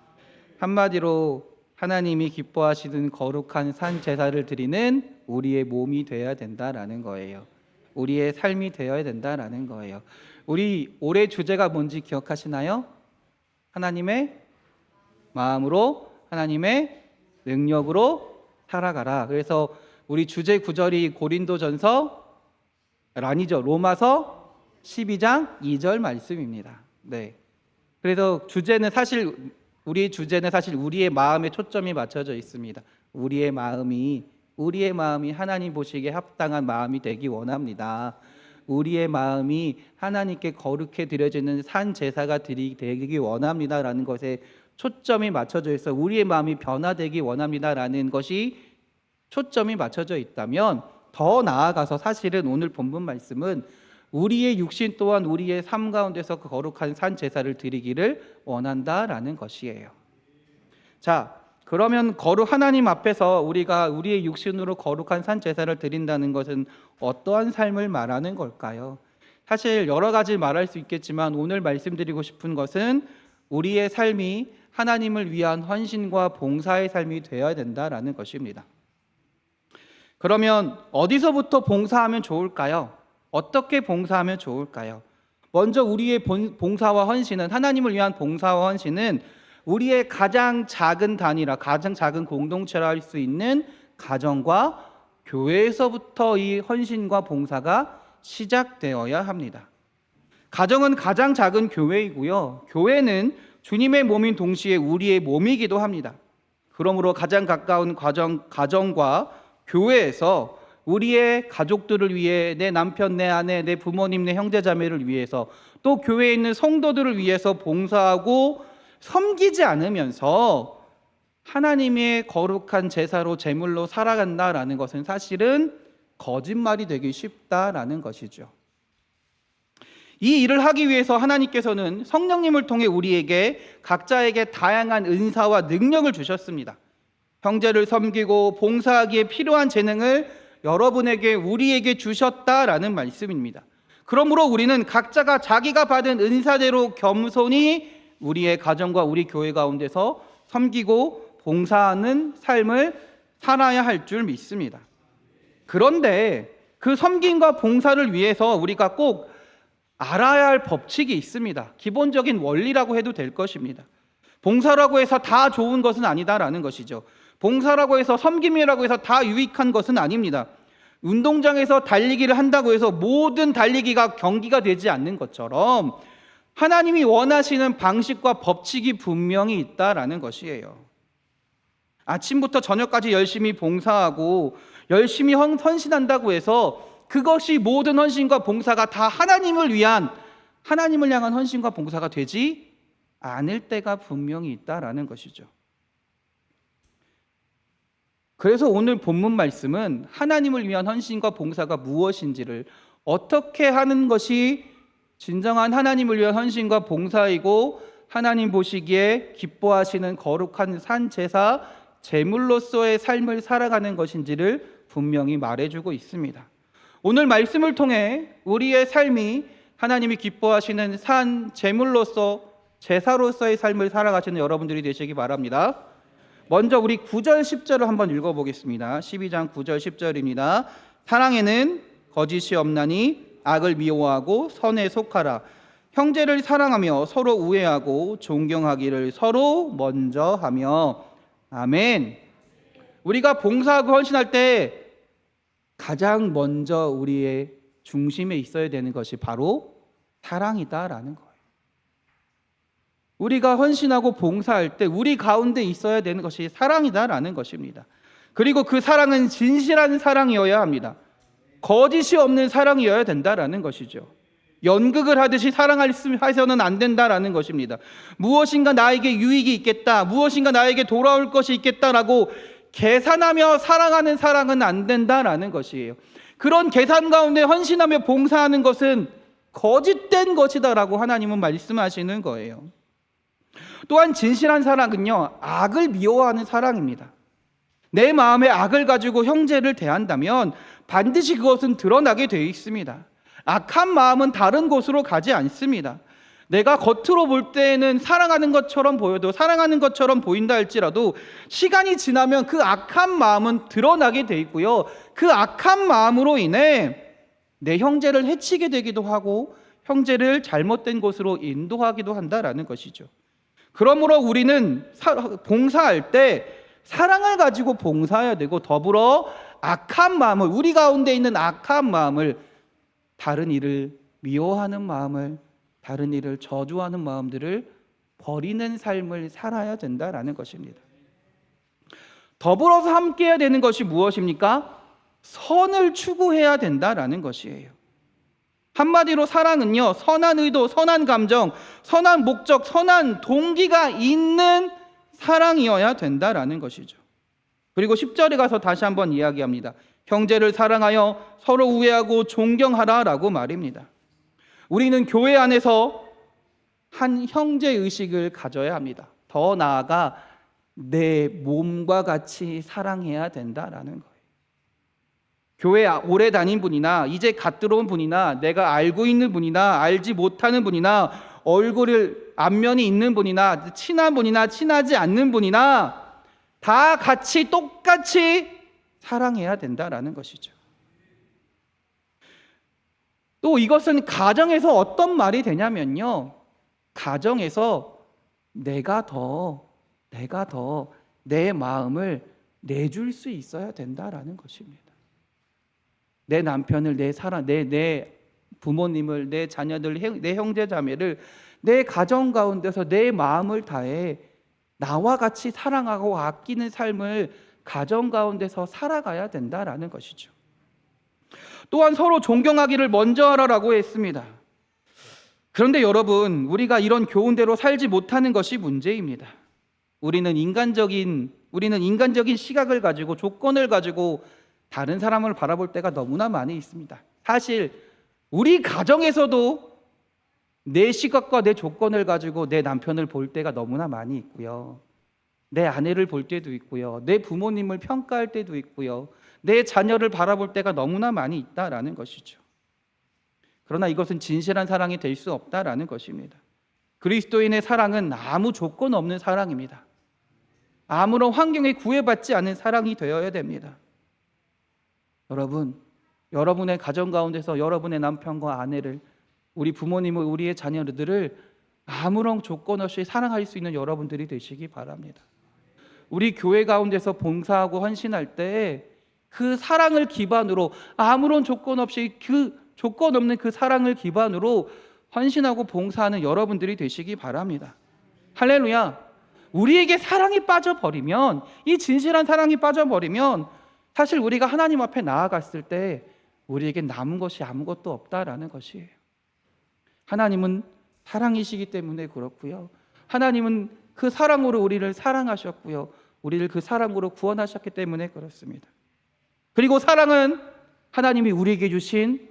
한마디로 하나님이 기뻐하시는 거룩한 산 제사를 드리는 우리의 몸이 되어야 된다라는 거예요. 우리의 삶이 되어야 된다라는 거예요. 우리 올해 주제가 뭔지 기억하시나요? 하나님의 마음으로, 하나님의 능력으로 살아가라. 그래서 우리 주제 구절이 로마서 12장 2절 말씀입니다. 네. 그래서 우리의 주제는 사실 우리의 마음에 초점이 맞춰져 있습니다. 우리의 마음이 하나님 보시기에 합당한 마음이 되기 원합니다. 우리의 마음이 하나님께 거룩해 드려지는 산 제사가 되기 원합니다라는 것에 초점이 맞춰져 있어. 우리의 마음이 변화되기 원합니다라는 것이 초점이 맞춰져 있다면, 더 나아가서 사실은 오늘 본문 말씀은 우리의 육신 또한 우리의 삶 가운데서 그 거룩한 산 제사를 드리기를 원한다라는 것이에요. 자, 그러면 하나님 앞에서 우리가 우리의 육신으로 거룩한 산 제사를 드린다는 것은 어떠한 삶을 말하는 걸까요? 사실 여러 가지 말할 수 있겠지만 오늘 말씀드리고 싶은 것은 우리의 삶이 하나님을 위한 헌신과 봉사의 삶이 되어야 된다라는 것입니다. 그러면 어디서부터 봉사하면 좋을까요? 어떻게 봉사하면 좋을까요? 먼저 우리의 봉사와 헌신은, 하나님을 위한 봉사와 헌신은 우리의 가장 작은 단위라, 가장 작은 공동체라 할 수 있는 가정과 교회에서부터 이 헌신과 봉사가 시작되어야 합니다. 가정은 가장 작은 교회이고요. 교회는 주님의 몸인 동시에 우리의 몸이기도 합니다. 그러므로 가장 가까운 가정과 교회에서 우리의 가족들을 위해, 내 남편, 내 아내, 내 부모님, 내 형제자매를 위해서, 또 교회에 있는 성도들을 위해서 봉사하고 섬기지 않으면서 하나님의 거룩한 제사로 제물로 살아간다라는 것은 사실은 거짓말이 되기 쉽다라는 것이죠. 이 일을 하기 위해서 하나님께서는 성령님을 통해 우리에게 각자에게 다양한 은사와 능력을 주셨습니다. 형제를 섬기고 봉사하기에 필요한 재능을 여러분에게, 우리에게 주셨다라는 말씀입니다. 그러므로 우리는 각자가 자기가 받은 은사대로 겸손히 우리의 가정과 우리 교회 가운데서 섬기고 봉사하는 삶을 살아야 할 줄 믿습니다. 그런데 그 섬김과 봉사를 위해서 우리가 꼭 알아야 할 법칙이 있습니다. 기본적인 원리라고 해도 될 것입니다. 봉사라고 해서 다 좋은 것은 아니다라는 것이죠. 봉사라고 해서, 섬김이라고 해서 다 유익한 것은 아닙니다. 운동장에서 달리기를 한다고 해서 모든 달리기가 경기가 되지 않는 것처럼 하나님이 원하시는 방식과 법칙이 분명히 있다라는 것이에요. 아침부터 저녁까지 열심히 봉사하고 열심히 헌신한다고 해서 그것이 모든 헌신과 봉사가 다 하나님을 향한 헌신과 봉사가 되지 않을 때가 분명히 있다라는 것이죠. 그래서 오늘 본문 말씀은 하나님을 위한 헌신과 봉사가 무엇인지를, 어떻게 하는 것이 진정한 하나님을 위한 헌신과 봉사이고 하나님 보시기에 기뻐하시는 거룩한 산 제사, 제물로서의 삶을 살아가는 것인지를 분명히 말해주고 있습니다. 오늘 말씀을 통해 우리의 삶이 하나님이 기뻐하시는 산 제물로서, 제사로서의 삶을 살아가시는 여러분들이 되시기 바랍니다. 먼저 우리 9절 10절을 한번 읽어보겠습니다. 12장 9절 10절입니다. 사랑에는 거짓이 없나니 악을 미워하고 선에 속하라. 형제를 사랑하며 서로 우애하고 존경하기를 서로 먼저 하며. 아멘. 우리가 봉사하고 헌신할 때 가장 먼저 우리의 중심에 있어야 되는 것이 바로 사랑이다라는 거예요. 우리가 헌신하고 봉사할 때 우리 가운데 있어야 되는 것이 사랑이다라는 것입니다. 그리고 그 사랑은 진실한 사랑이어야 합니다. 거짓이 없는 사랑이어야 된다라는 것이죠. 연극을 하듯이 사랑해서는 안 된다라는 것입니다. 무엇인가 나에게 유익이 있겠다, 무엇인가 나에게 돌아올 것이 있겠다라고 계산하며 사랑하는 사랑은 안 된다라는 것이에요. 그런 계산 가운데 헌신하며 봉사하는 것은 거짓된 것이다라고 하나님은 말씀하시는 거예요. 또한 진실한 사랑은요, 악을 미워하는 사랑입니다. 내 마음에 악을 가지고 형제를 대한다면 반드시 그것은 드러나게 되어 있습니다. 악한 마음은 다른 곳으로 가지 않습니다. 내가 겉으로 볼 때에는 사랑하는 것처럼 보여도, 사랑하는 것처럼 보인다 할지라도 시간이 지나면 그 악한 마음은 드러나게 되어 있고요, 그 악한 마음으로 인해 내 형제를 해치게 되기도 하고 형제를 잘못된 곳으로 인도하기도 한다라는 것이죠. 그러므로 우리는 봉사할 때 사랑을 가지고 봉사해야 되고, 더불어 악한 마음을, 우리 가운데 있는 악한 마음을, 다른 일을 미워하는 마음을, 다른 일을 저주하는 마음들을 버리는 삶을 살아야 된다라는 것입니다. 더불어서 함께 해야 되는 것이 무엇입니까? 선을 추구해야 된다라는 것이에요. 한마디로 사랑은요, 선한 의도, 선한 감정, 선한 목적, 선한 동기가 있는 사랑이어야 된다라는 것이죠. 그리고 10절에 가서 다시 한번 이야기합니다. 형제를 사랑하여 서로 우애하고 존경하라라고 말입니다. 우리는 교회 안에서 한 형제 의식을 가져야 합니다. 더 나아가 내 몸과 같이 사랑해야 된다라는 거예요. 교회 오래 다닌 분이나 이제 갓 들어온 분이나 내가 알고 있는 분이나 알지 못하는 분이나 얼굴을 안면이 있는 분이나 친한 분이나 친하지 않는 분이나 다 같이 똑같이 사랑해야 된다라는 것이죠. 또 이것은 가정에서 어떤 말이 되냐면요, 가정에서 내가 더 내 마음을 내줄 수 있어야 된다라는 것입니다. 내 남편을, 내 부모님을, 내 자녀들, 내 형제 자매를 내 가정 가운데서 내 마음을 다해 나와 같이 사랑하고 아끼는 삶을 가정 가운데서 살아가야 된다라는 것이죠. 또한 서로 존경하기를 먼저 하라라고 했습니다. 그런데 여러분, 우리가 이런 교훈대로 살지 못하는 것이 문제입니다. 우리는 인간적인 시각을 가지고, 조건을 가지고 다른 사람을 바라볼 때가 너무나 많이 있습니다. 사실 우리 가정에서도 내 시각과 내 조건을 가지고 내 남편을 볼 때가 너무나 많이 있고요, 내 아내를 볼 때도 있고요, 내 부모님을 평가할 때도 있고요, 내 자녀를 바라볼 때가 너무나 많이 있다라는 것이죠. 그러나 이것은 진실한 사랑이 될 수 없다라는 것입니다. 그리스도인의 사랑은 아무 조건 없는 사랑입니다. 아무런 환경에 구애받지 않은 사랑이 되어야 됩니다. 여러분, 여러분의 가정 가운데서 여러분의 남편과 아내를, 우리 부모님을, 우리의 자녀들을 아무런 조건 없이 사랑할 수 있는 여러분들이 되시기 바랍니다. 우리 교회 가운데서 봉사하고 헌신할 때 그 사랑을 기반으로, 아무런 조건 없이 그 조건 없는 그 사랑을 기반으로 헌신하고 봉사하는 여러분들이 되시기 바랍니다. 할렐루야. 우리에게 사랑이 빠져버리면, 이 진실한 사랑이 빠져버리면 사실 우리가 하나님 앞에 나아갔을 때 우리에게 남은 것이 아무것도 없다라는 것이에요. 하나님은 사랑이시기 때문에 그렇고요, 하나님은 그 사랑으로 우리를 사랑하셨고요, 우리를 그 사랑으로 구원하셨기 때문에 그렇습니다. 그리고 사랑은 하나님이 우리에게 주신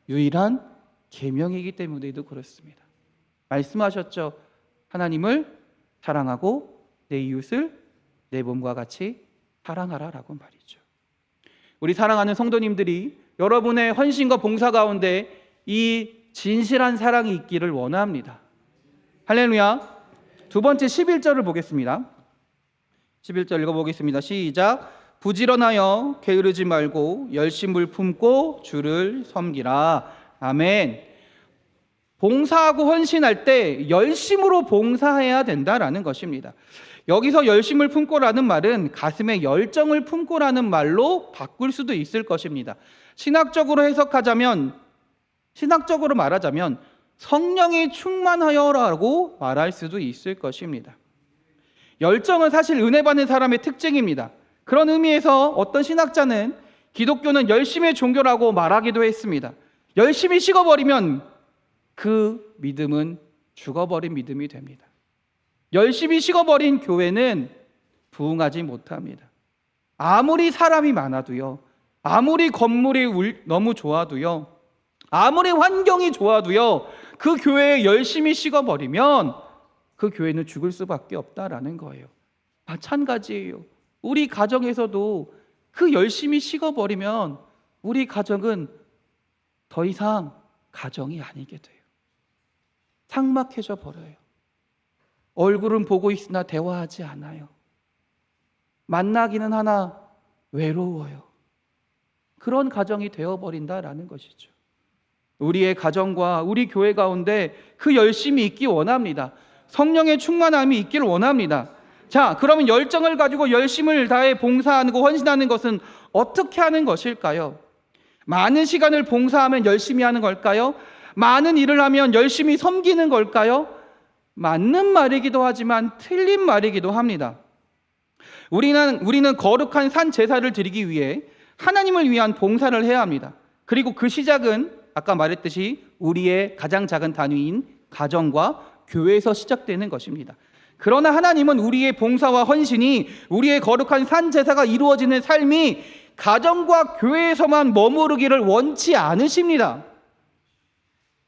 유일한 계명이기 때문에도 그렇습니다. 말씀하셨죠. 하나님을 사랑하고 내 이웃을 내 몸과 같이 사랑하라라고 말이죠. 우리 사랑하는 성도님들이 여러분의 헌신과 봉사 가운데 이 진실한 사랑이 있기를 원합니다. 할렐루야. 두 번째 11절을 보겠습니다. 11절 읽어보겠습니다. 시작. 부지런하여 게으르지 말고 열심을 품고 주를 섬기라. 아멘. 봉사하고 헌신할 때 열심으로 봉사해야 된다라는 것입니다. 여기서 열심을 품고라는 말은 가슴에 열정을 품고라는 말로 바꿀 수도 있을 것입니다. 신학적으로 말하자면 성령이 충만하여라고 말할 수도 있을 것입니다. 열정은 사실 은혜 받는 사람의 특징입니다. 그런 의미에서 어떤 신학자는 기독교는 열심의 종교라고 말하기도 했습니다. 열심히 식어버리면 그 믿음은 죽어버린 믿음이 됩니다. 열심히 식어버린 교회는 부흥하지 못합니다. 아무리 사람이 많아도요, 아무리 건물이 너무 좋아도요, 아무리 환경이 좋아도요, 그 교회에 열심히 식어버리면 그 교회는 죽을 수밖에 없다라는 거예요. 마찬가지예요. 우리 가정에서도 그 열심히 식어버리면 우리 가정은 더 이상 가정이 아니게 돼요. 삭막해져 버려요. 얼굴은 보고 있으나 대화하지 않아요. 만나기는 하나 외로워요. 그런 가정이 되어버린다라는 것이죠. 우리의 가정과 우리 교회 가운데 그 열심이 있기 원합니다. 성령의 충만함이 있기를 원합니다. 자, 그러면 열정을 가지고 열심을 다해 봉사하고 헌신하는 것은 어떻게 하는 것일까요? 많은 시간을 봉사하면 열심히 하는 걸까요? 많은 일을 하면 열심히 섬기는 걸까요? 맞는 말이기도 하지만 틀린 말이기도 합니다. 우리는 거룩한 산 제사를 드리기 위해 하나님을 위한 봉사를 해야 합니다. 그리고 그 시작은 아까 말했듯이 우리의 가장 작은 단위인 가정과 교회에서 시작되는 것입니다. 그러나 하나님은 우리의 봉사와 헌신이, 우리의 거룩한 산 제사가 이루어지는 삶이 가정과 교회에서만 머무르기를 원치 않으십니다.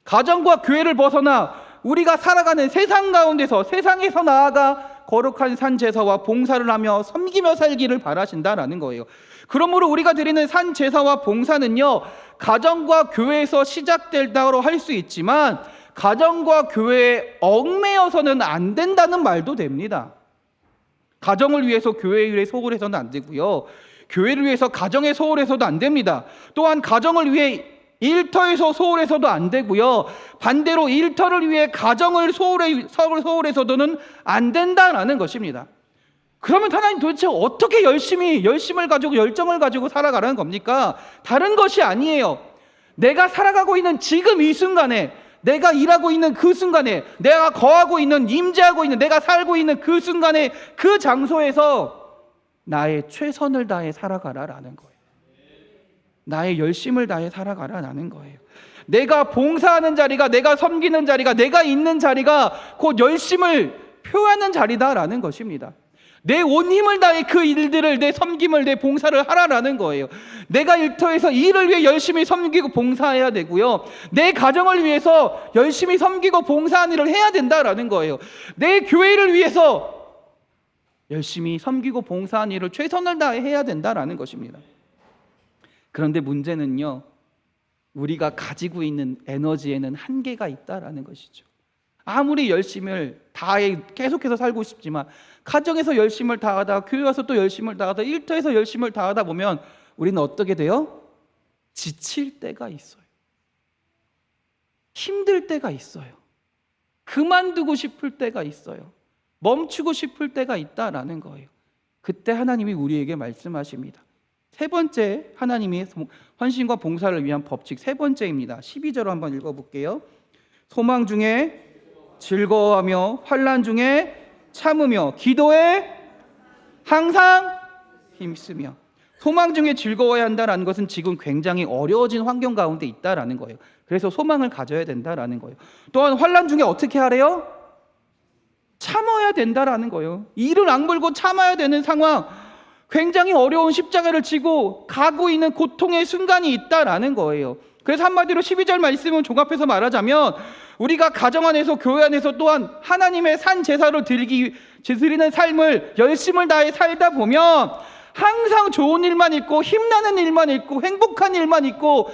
가정과 교회를 벗어나 우리가 살아가는 세상 가운데서, 세상에서 나아가 거룩한 산 제사와 봉사를 하며 섬기며 살기를 바라신다라는 거예요. 그러므로 우리가 드리는 산 제사와 봉사는요, 가정과 교회에서 시작된다고 할 수 있지만 가정과 교회에 얽매여서는 안 된다는 말도 됩니다. 가정을 위해서 교회를 소홀해서는 안 되고요, 교회를 위해서 가정에 소홀해서도 안 됩니다. 또한 가정을 위해 일터에서 소홀해서도 안 되고요, 반대로 일터를 위해 가정을 소홀해서도는 안 된다라는 것입니다. 그러면 하나님 도대체 어떻게 열심을 가지고 열정을 가지고 살아가라는 겁니까? 다른 것이 아니에요. 내가 살아가고 있는 지금 이 순간에, 내가 일하고 있는 그 순간에, 내가 거하고 있는, 임재하고 있는, 내가 살고 있는 그 순간에, 그 장소에서 나의 최선을 다해 살아가라라는 거예요. 나의 열심을 다해 살아가라라는 거예요. 내가 봉사하는 자리가, 내가 섬기는 자리가, 내가 있는 자리가 곧 열심을 표하는 자리다라는 것입니다. 내 온 힘을 다해 그 일들을, 내 섬김을, 내 봉사를 하라라는 거예요. 내가 일터에서 일을 위해 열심히 섬기고 봉사해야 되고요, 내 가정을 위해서 열심히 섬기고 봉사하는 일을 해야 된다라는 거예요. 내 교회를 위해서 열심히 섬기고 봉사하는 일을 최선을 다해 해야 된다라는 것입니다. 그런데 문제는요, 우리가 가지고 있는 에너지에는 한계가 있다라는 것이죠. 아무리 열심을 다해 계속해서 살고 싶지만, 가정에서 열심을 다하다, 교회 와서 또 열심을 다하다, 일터에서 열심을 다하다 보면 우리는 어떻게 돼요? 지칠 때가 있어요. 힘들 때가 있어요. 그만두고 싶을 때가 있어요. 멈추고 싶을 때가 있다라는 거예요. 그때 하나님이 우리에게 말씀하십니다. 세 번째, 하나님이 헌신과 봉사를 위한 법칙 세 번째입니다. 12절 한번 읽어볼게요. 소망 중에 즐거워하며 환난 중에 참으며 기도에 항상 힘쓰며. 소망 중에 즐거워야 한다는 것은 지금 굉장히 어려워진 환경 가운데 있다라는 거예요. 그래서 소망을 가져야 된다라는 거예요. 또한 환난 중에 어떻게 하래요? 참아야 된다라는 거예요. 이를 악물고 참아야 되는 상황, 굉장히 어려운 십자가를 지고 가고 있는 고통의 순간이 있다라는 거예요. 그래서 한마디로 12절 말씀을 종합해서 말하자면, 우리가 가정 안에서, 교회 안에서 또한 하나님의 산 제사를 드리는 삶을 열심을 다해 살다 보면 항상 좋은 일만 있고, 힘나는 일만 있고, 행복한 일만 있고,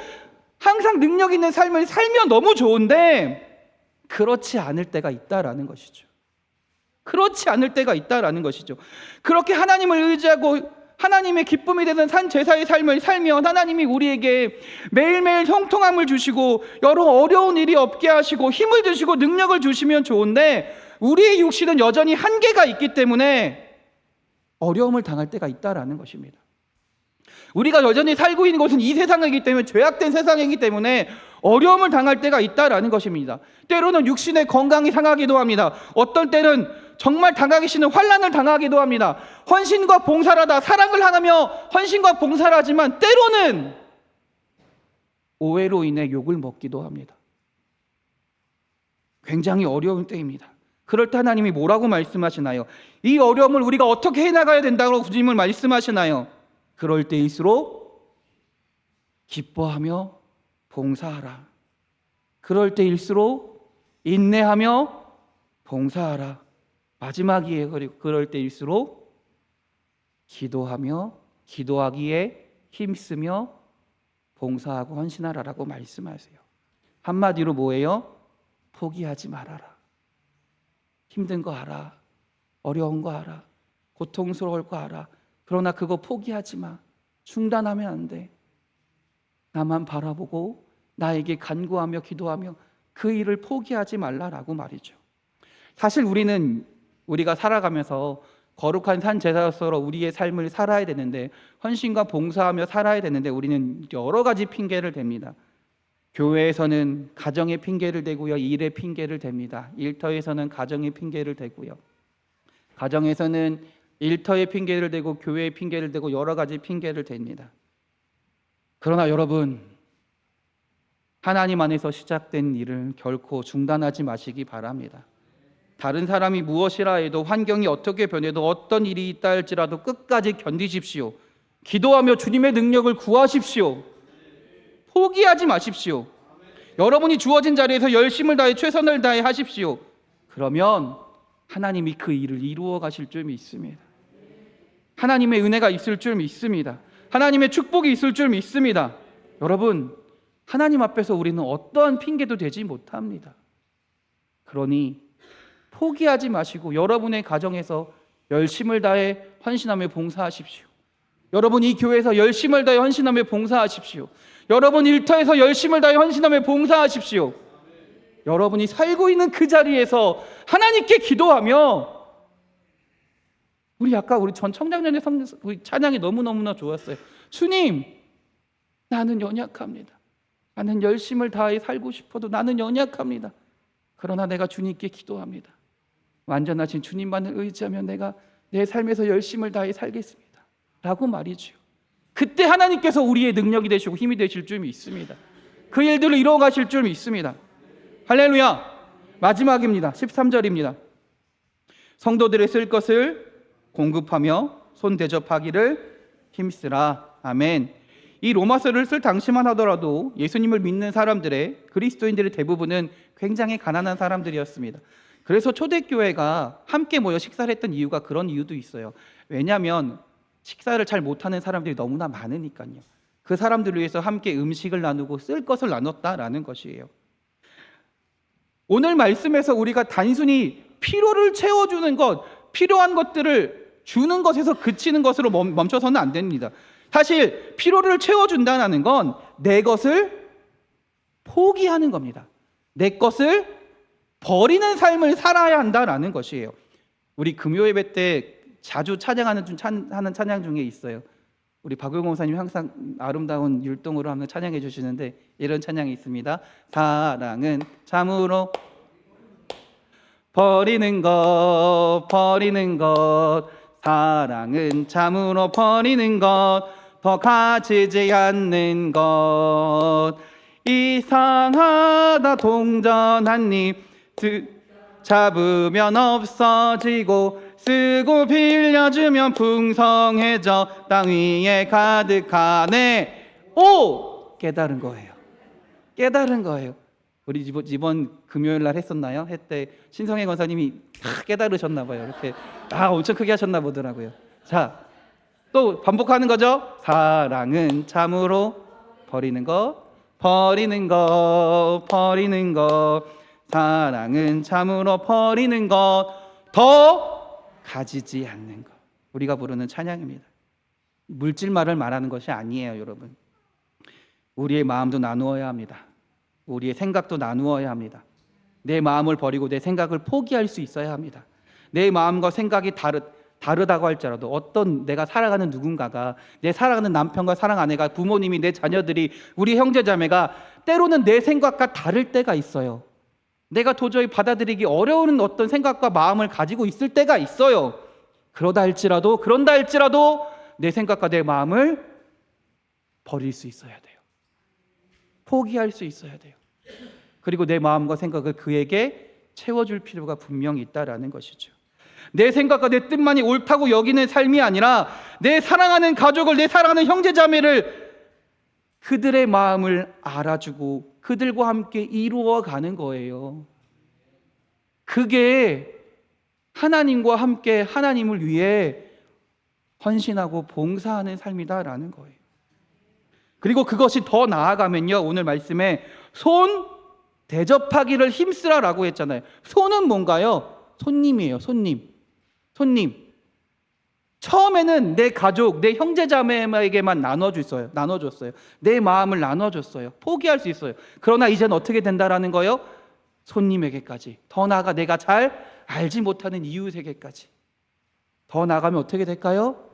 항상 능력 있는 삶을 살면 너무 좋은데 그렇지 않을 때가 있다라는 것이죠. 그렇지 않을 때가 있다라는 것이죠. 그렇게 하나님을 의지하고 하나님의 기쁨이 되는 산 제사의 삶을 살면 하나님이 우리에게 매일매일 형통함을 주시고 여러 어려운 일이 없게 하시고 힘을 주시고 능력을 주시면 좋은데, 우리의 육신은 여전히 한계가 있기 때문에 어려움을 당할 때가 있다라는 것입니다. 우리가 여전히 살고 있는 곳은 이 세상이기 때문에, 죄악된 세상이기 때문에 어려움을 당할 때가 있다라는 것입니다. 때로는 육신의 건강이 상하기도 합니다. 어떤 때는 정말 당하기 싫은 환난을 당하기도 합니다. 헌신과 봉사를 하다 사랑을 하며 헌신과 봉사를 하지만 때로는 오해로 인해 욕을 먹기도 합니다. 굉장히 어려운 때입니다. 그럴 때 하나님이 뭐라고 말씀하시나요? 이 어려움을 우리가 어떻게 해나가야 된다고 주님을 말씀하시나요? 그럴 때일수록 기뻐하며 봉사하라. 그럴 때일수록 인내하며 봉사하라. 마지막이에요. 그리고 그럴 때일수록 기도하기에 힘쓰며 봉사하고 헌신하라라고 말씀하세요. 한마디로 뭐예요? 포기하지 말아라. 힘든 거 알아. 어려운 거 알아. 고통스러울 거 알아. 그러나 그거 포기하지 마. 중단하면 안 돼. 나만 바라보고 나에게 간구하며 기도하며 그 일을 포기하지 말라라고 말이죠. 사실 우리가 살아가면서 거룩한 산 제사로서 우리의 삶을 살아야 되는데, 헌신과 봉사하며 살아야 되는데 우리는 여러 가지 핑계를 댑니다. 교회에서는 가정의 핑계를 대고요, 일의 핑계를 댑니다. 일터에서는 가정의 핑계를 대고요, 가정에서는 일터의 핑계를 대고 교회의 핑계를 대고 여러 가지 핑계를 댑니다. 그러나 여러분, 하나님 안에서 시작된 일을 결코 중단하지 마시기 바랍니다. 다른 사람이 무엇이라 해도, 환경이 어떻게 변해도, 어떤 일이 있다 할지라도 끝까지 견디십시오. 기도하며 주님의 능력을 구하십시오. 포기하지 마십시오. 여러분이 주어진 자리에서 열심을 다해 최선을 다해 하십시오. 그러면 하나님이 그 일을 이루어 가실 줄 믿습니다. 하나님의 은혜가 있을 줄 믿습니다. 하나님의 축복이 있을 줄 믿습니다. 여러분, 하나님 앞에서 우리는 어떠한 핑계도 되지 못합니다. 그러니 포기하지 마시고 여러분의 가정에서 열심을 다해 헌신하며 봉사하십시오. 여러분 이 교회에서 열심을 다해 헌신하며 봉사하십시오. 여러분 일터에서 열심을 다해 헌신하며 봉사하십시오. 여러분이 살고 있는 그 자리에서 하나님께 기도하며, 우리 전 청장년의 우리 찬양이 너무너무나 좋았어요. 주님, 나는 연약합니다. 나는 열심을 다해 살고 싶어도 나는 연약합니다. 그러나 내가 주님께 기도합니다. 완전하신 주님만을 의지하며 내가 내 삶에서 열심을 다해 살겠습니다 라고 말이죠. 그때 하나님께서 우리의 능력이 되시고 힘이 되실 줄 믿습니다. 그 일들을 이루어 가실 줄 믿습니다. 할렐루야. 마지막입니다. 13절입니다. 성도들의 쓸 것을 공급하며 손 대접하기를 힘쓰라. 아멘. 이 로마서를 쓸 당시만 하더라도 예수님을 믿는 사람들의, 그리스도인들의 대부분은 굉장히 가난한 사람들이었습니다. 그래서 초대교회가 함께 모여 식사를 했던 이유가 그런 이유도 있어요. 왜냐하면 식사를 잘 못하는 사람들이 너무나 많으니까요. 그 사람들을 위해서 함께 음식을 나누고 쓸 것을 나눴다라는 것이에요. 오늘 말씀에서 우리가 단순히 필요를 채워주는 것, 필요한 것들을 주는 것에서 그치는 것으로 멈춰서는 안 됩니다. 사실 필요를 채워준다는 건 내 것을 포기하는 겁니다. 내 것을 버리는 삶을 살아야 한다라는 것이에요. 우리 금요예배 때 자주 찬양하는 찬양 중에 있어요. 우리 박용호 목사님 항상 아름다운 율동으로 하면 찬양해 주시는데 이런 찬양이 있습니다. 사랑은 참으로 버리는 것, 사랑은 참으로 버리는 것, 더 가지지 않는 것. 이상하다 동전 한 입 잡으면 없어지고 쓰고 빌려주면 풍성해져 땅 위에 가득하네. 오! 깨달은 거예요. 깨달은 거예요. 우리 이번 금요일 날 했었나요? 했때 신성혜 권사님이 다 깨달으셨나 봐요. 이렇게 엄청 크게 하셨나 보더라고요. 자, 또 반복하는 거죠. 사랑은 참으로 버리는 것, 버리는 것, 버리는 것. 사랑은 참으로 버리는 것, 더 가지지 않는 것. 우리가 부르는 찬양입니다. 물질말을 말하는 것이 아니에요, 여러분. 우리의 마음도 나누어야 합니다. 우리의 생각도 나누어야 합니다. 내 마음을 버리고 내 생각을 포기할 수 있어야 합니다. 내 마음과 생각이 다르다고 할지라도 어떤 내가 살아가는 누군가가, 내 사랑하는 남편과 사랑 아내가, 부모님이, 내 자녀들이, 우리 형제자매가 때로는 내 생각과 다를 때가 있어요. 내가 도저히 받아들이기 어려운 어떤 생각과 마음을 가지고 있을 때가 있어요. 그런다 할지라도 내 생각과 내 마음을 버릴 수 있어야 돼요. 포기할 수 있어야 돼요. 그리고 내 마음과 생각을 그에게 채워줄 필요가 분명히 있다라는 것이죠. 내 생각과 내 뜻만이 옳다고 여기는 삶이 아니라 내 사랑하는 가족을, 내 사랑하는 형제자매를, 그들의 마음을 알아주고 그들과 함께 이루어가는 거예요. 그게 하나님과 함께 하나님을 위해 헌신하고 봉사하는 삶이다라는 거예요. 그리고 그것이 더 나아가면요, 오늘 말씀에 손 대접하기를 힘쓰라라고 했잖아요. 손은 뭔가요? 손님이에요. 손님. 처음에는 내 가족, 내 형제자매에게만 나눠줬어요. 내 마음을 나눠줬어요. 포기할 수 있어요. 그러나 이제는 어떻게 된다라는 거예요? 손님에게까지. 더 나아가 내가 잘 알지 못하는 이웃에게까지. 더 나아가면 어떻게 될까요?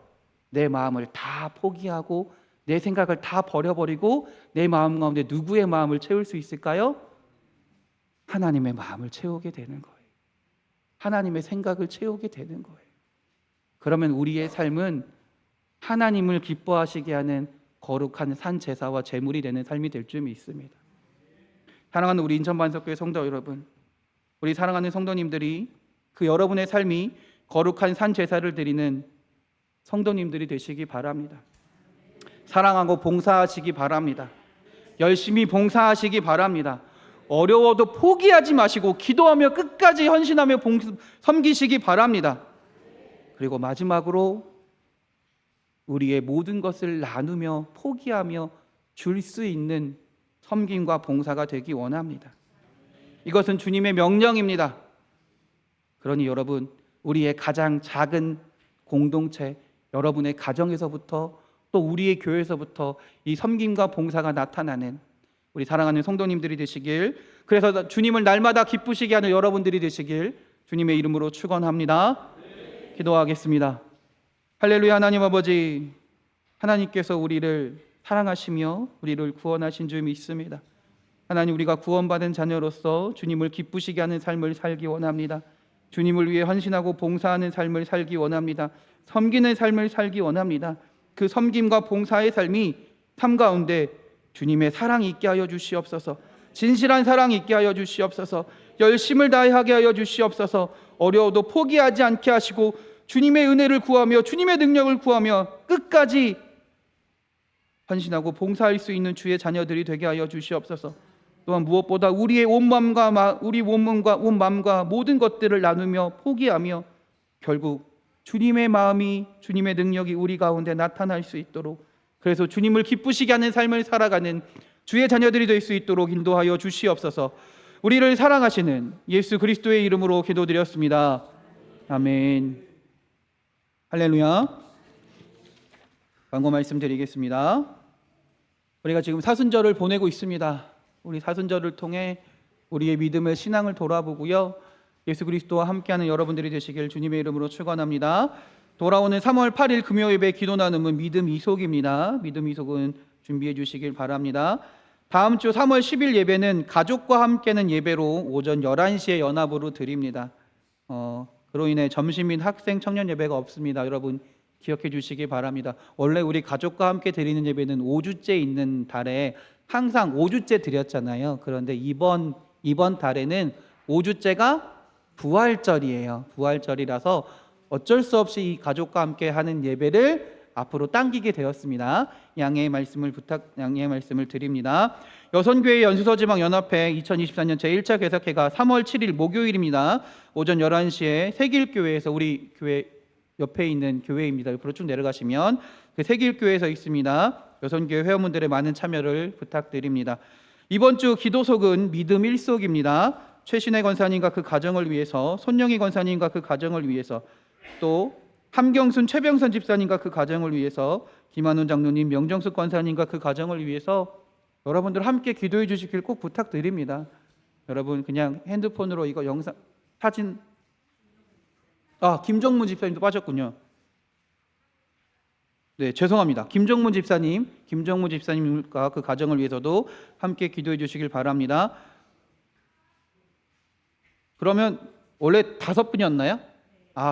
내 마음을 다 포기하고 내 생각을 다 버려버리고 내 마음 가운데 누구의 마음을 채울 수 있을까요? 하나님의 마음을 채우게 되는 거예요. 하나님의 생각을 채우게 되는 거예요. 그러면 우리의 삶은 하나님을 기뻐하시게 하는 거룩한 산 제사와 제물이 되는 삶이 될 줄 믿습니다. 사랑하는 우리 인천반석교회 성도 여러분, 우리 사랑하는 성도님들이, 그 여러분의 삶이 거룩한 산 제사를 드리는 성도님들이 되시기 바랍니다. 사랑하고 봉사하시기 바랍니다. 열심히 봉사하시기 바랍니다. 어려워도 포기하지 마시고 기도하며 끝까지 헌신하며 섬기시기 바랍니다. 그리고 마지막으로 우리의 모든 것을 나누며 포기하며 줄 수 있는 섬김과 봉사가 되기 원합니다. 이것은 주님의 명령입니다. 그러니 여러분, 우리의 가장 작은 공동체, 여러분의 가정에서부터 또 우리의 교회에서부터 이 섬김과 봉사가 나타나는 우리 사랑하는 성도님들이 되시길, 그래서 주님을 날마다 기쁘시게 하는 여러분들이 되시길 주님의 이름으로 축원합니다. 기도하겠습니다. 할렐루야. 하나님 아버지, 하나님께서 우리를 사랑하시며 우리를 구원하신 줄 믿습니다. 하나님, 우리가 구원받은 자녀로서 주님을 기쁘시게 하는 삶을 살기 원합니다. 주님을 위해 헌신하고 봉사하는 삶을 살기 원합니다. 섬기는 삶을 살기 원합니다. 그 섬김과 봉사의 삶이 삶 가운데 주님의 사랑이 있게 하여 주시옵소서. 진실한 사랑이 있게 하여 주시옵소서. 열심을 다하게 하여 주시옵소서. 어려워도 포기하지 않게 하시고 주님의 은혜를 구하며 주님의 능력을 구하며 끝까지 헌신하고 봉사할 수 있는 주의 자녀들이 되게 하여 주시옵소서. 또한 무엇보다 우리의 온 마음과 온 마음과 모든 것들을 나누며 포기하며 결국 주님의 마음이, 주님의 능력이 우리 가운데 나타날 수 있도록, 그래서 주님을 기쁘시게 하는 삶을 살아가는 주의 자녀들이 될 수 있도록 인도하여 주시옵소서. 우리를 사랑하시는 예수 그리스도의 이름으로 기도드렸습니다. 아멘. 할렐루야. 광고 말씀드리겠습니다. 우리가 지금 사순절을 보내고 있습니다. 우리 사순절을 통해 우리의 믿음의 신앙을 돌아보고요, 예수 그리스도와 함께하는 여러분들이 되시길 주님의 이름으로 축원합니다. 돌아오는 3월 8일 금요 예배 기도 나눔은 믿음 이속입니다. 믿음 이속은 준비해 주시길 바랍니다. 다음 주 3월 10일 예배는 가족과 함께하는 예배로 오전 11시에 연합으로 드립니다. 그로 인해 점심 및 학생 청년 예배가 없습니다. 여러분 기억해 주시기 바랍니다. 원래 우리 가족과 함께 드리는 예배는 5주째 있는 달에 항상 5주째 드렸잖아요. 그런데 이번 달에는 5주째가 부활절이에요. 부활절이라서 어쩔 수 없이 이 가족과 함께 하는 예배를 앞으로 당기게 되었습니다. 양해의 말씀을 드립니다. 여선교회 연수서지방연합회 2024년 제1차 개석회가 3월 7일 목요일입니다. 오전 11시에 세길교회에서, 우리 교회 옆에 있는 교회입니다. 옆으로 쭉 내려가시면 그 세길교회에서 있습니다. 여선교회 회원분들의 많은 참여를 부탁드립니다. 이번 주 기도속은 믿음 일속입니다. 최신혜 권사님과 그 가정을 위해서, 손영희 권사님과 그 가정을 위해서, 또 함경순 최병선 집사님과 그 가정을 위해서, 김한훈 장로님, 명정숙 권사님과 그 가정을 위해서 여러분들 함께 기도해 주시길 꼭 부탁드립니다. 여러분 그냥 핸드폰으로 이거 영상 사진, 김정문 집사님도 빠졌군요. 네, 죄송합니다. 김정문 집사님과 그 가정을 위해서도 함께 기도해 주시길 바랍니다. 그러면 원래 5분이었나요?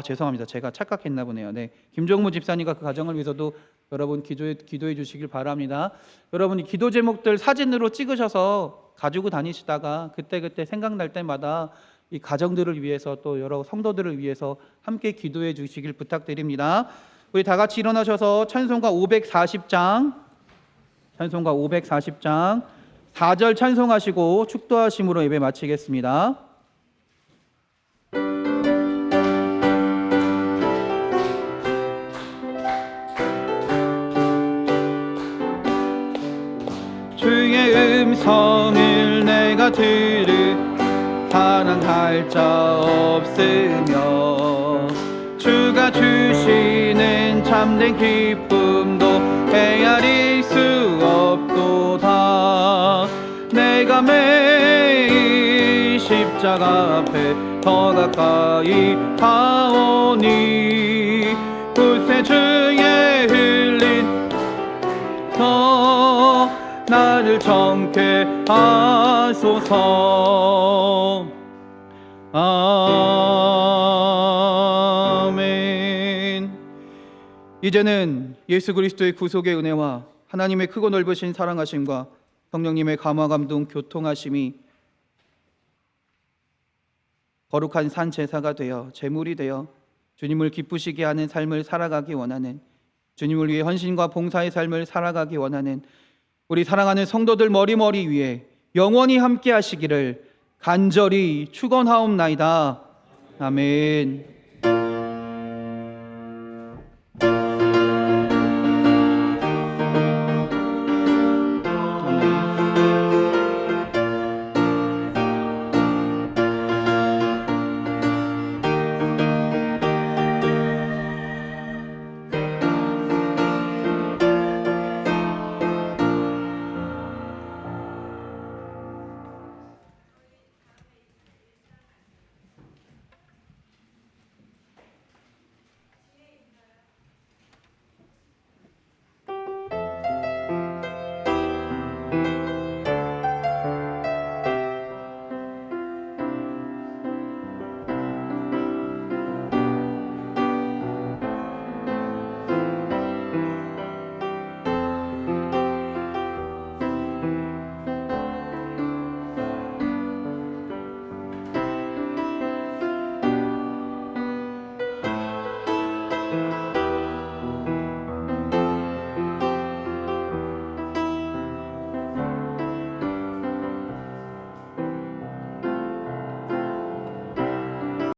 죄송합니다. 제가 착각했나 보네요. 네, 김정무 집사님과 그 가정을 위해서도 여러분 기도해 주시길 바랍니다. 여러분이 기도 제목들 사진으로 찍으셔서 가지고 다니시다가 그때 생각날 때마다 이 가정들을 위해서, 또 여러 성도들을 위해서 함께 기도해 주시길 부탁드립니다. 우리 다 같이 일어나셔서 찬송가 540장 4절 찬송하시고 축도하심으로 예배 마치겠습니다. 주의 음성을 내가 사랑할 자 없으며, 주가 주시는 참된 기쁨도 헤아릴 수 없도다. 내가 매일 십자가 앞에 더 가까이 가오니 구세 주의 흘린 나를 정케 하소서. 아멘. 이제는 예수 그리스도의 구속의 은혜와 하나님의 크고 넓으신 사랑하심과 성령님의 감화 감동 교통하심이 거룩한 산 제사가 되어 제물이 되어 주님을 기쁘시게 하는 삶을 살아가기 원하는, 주님을 위해 헌신과 봉사의 삶을 살아가기 원하는 우리 사랑하는 성도들 머리머리 위에 영원히 함께 하시기를 간절히 축원하옵나이다. 아멘.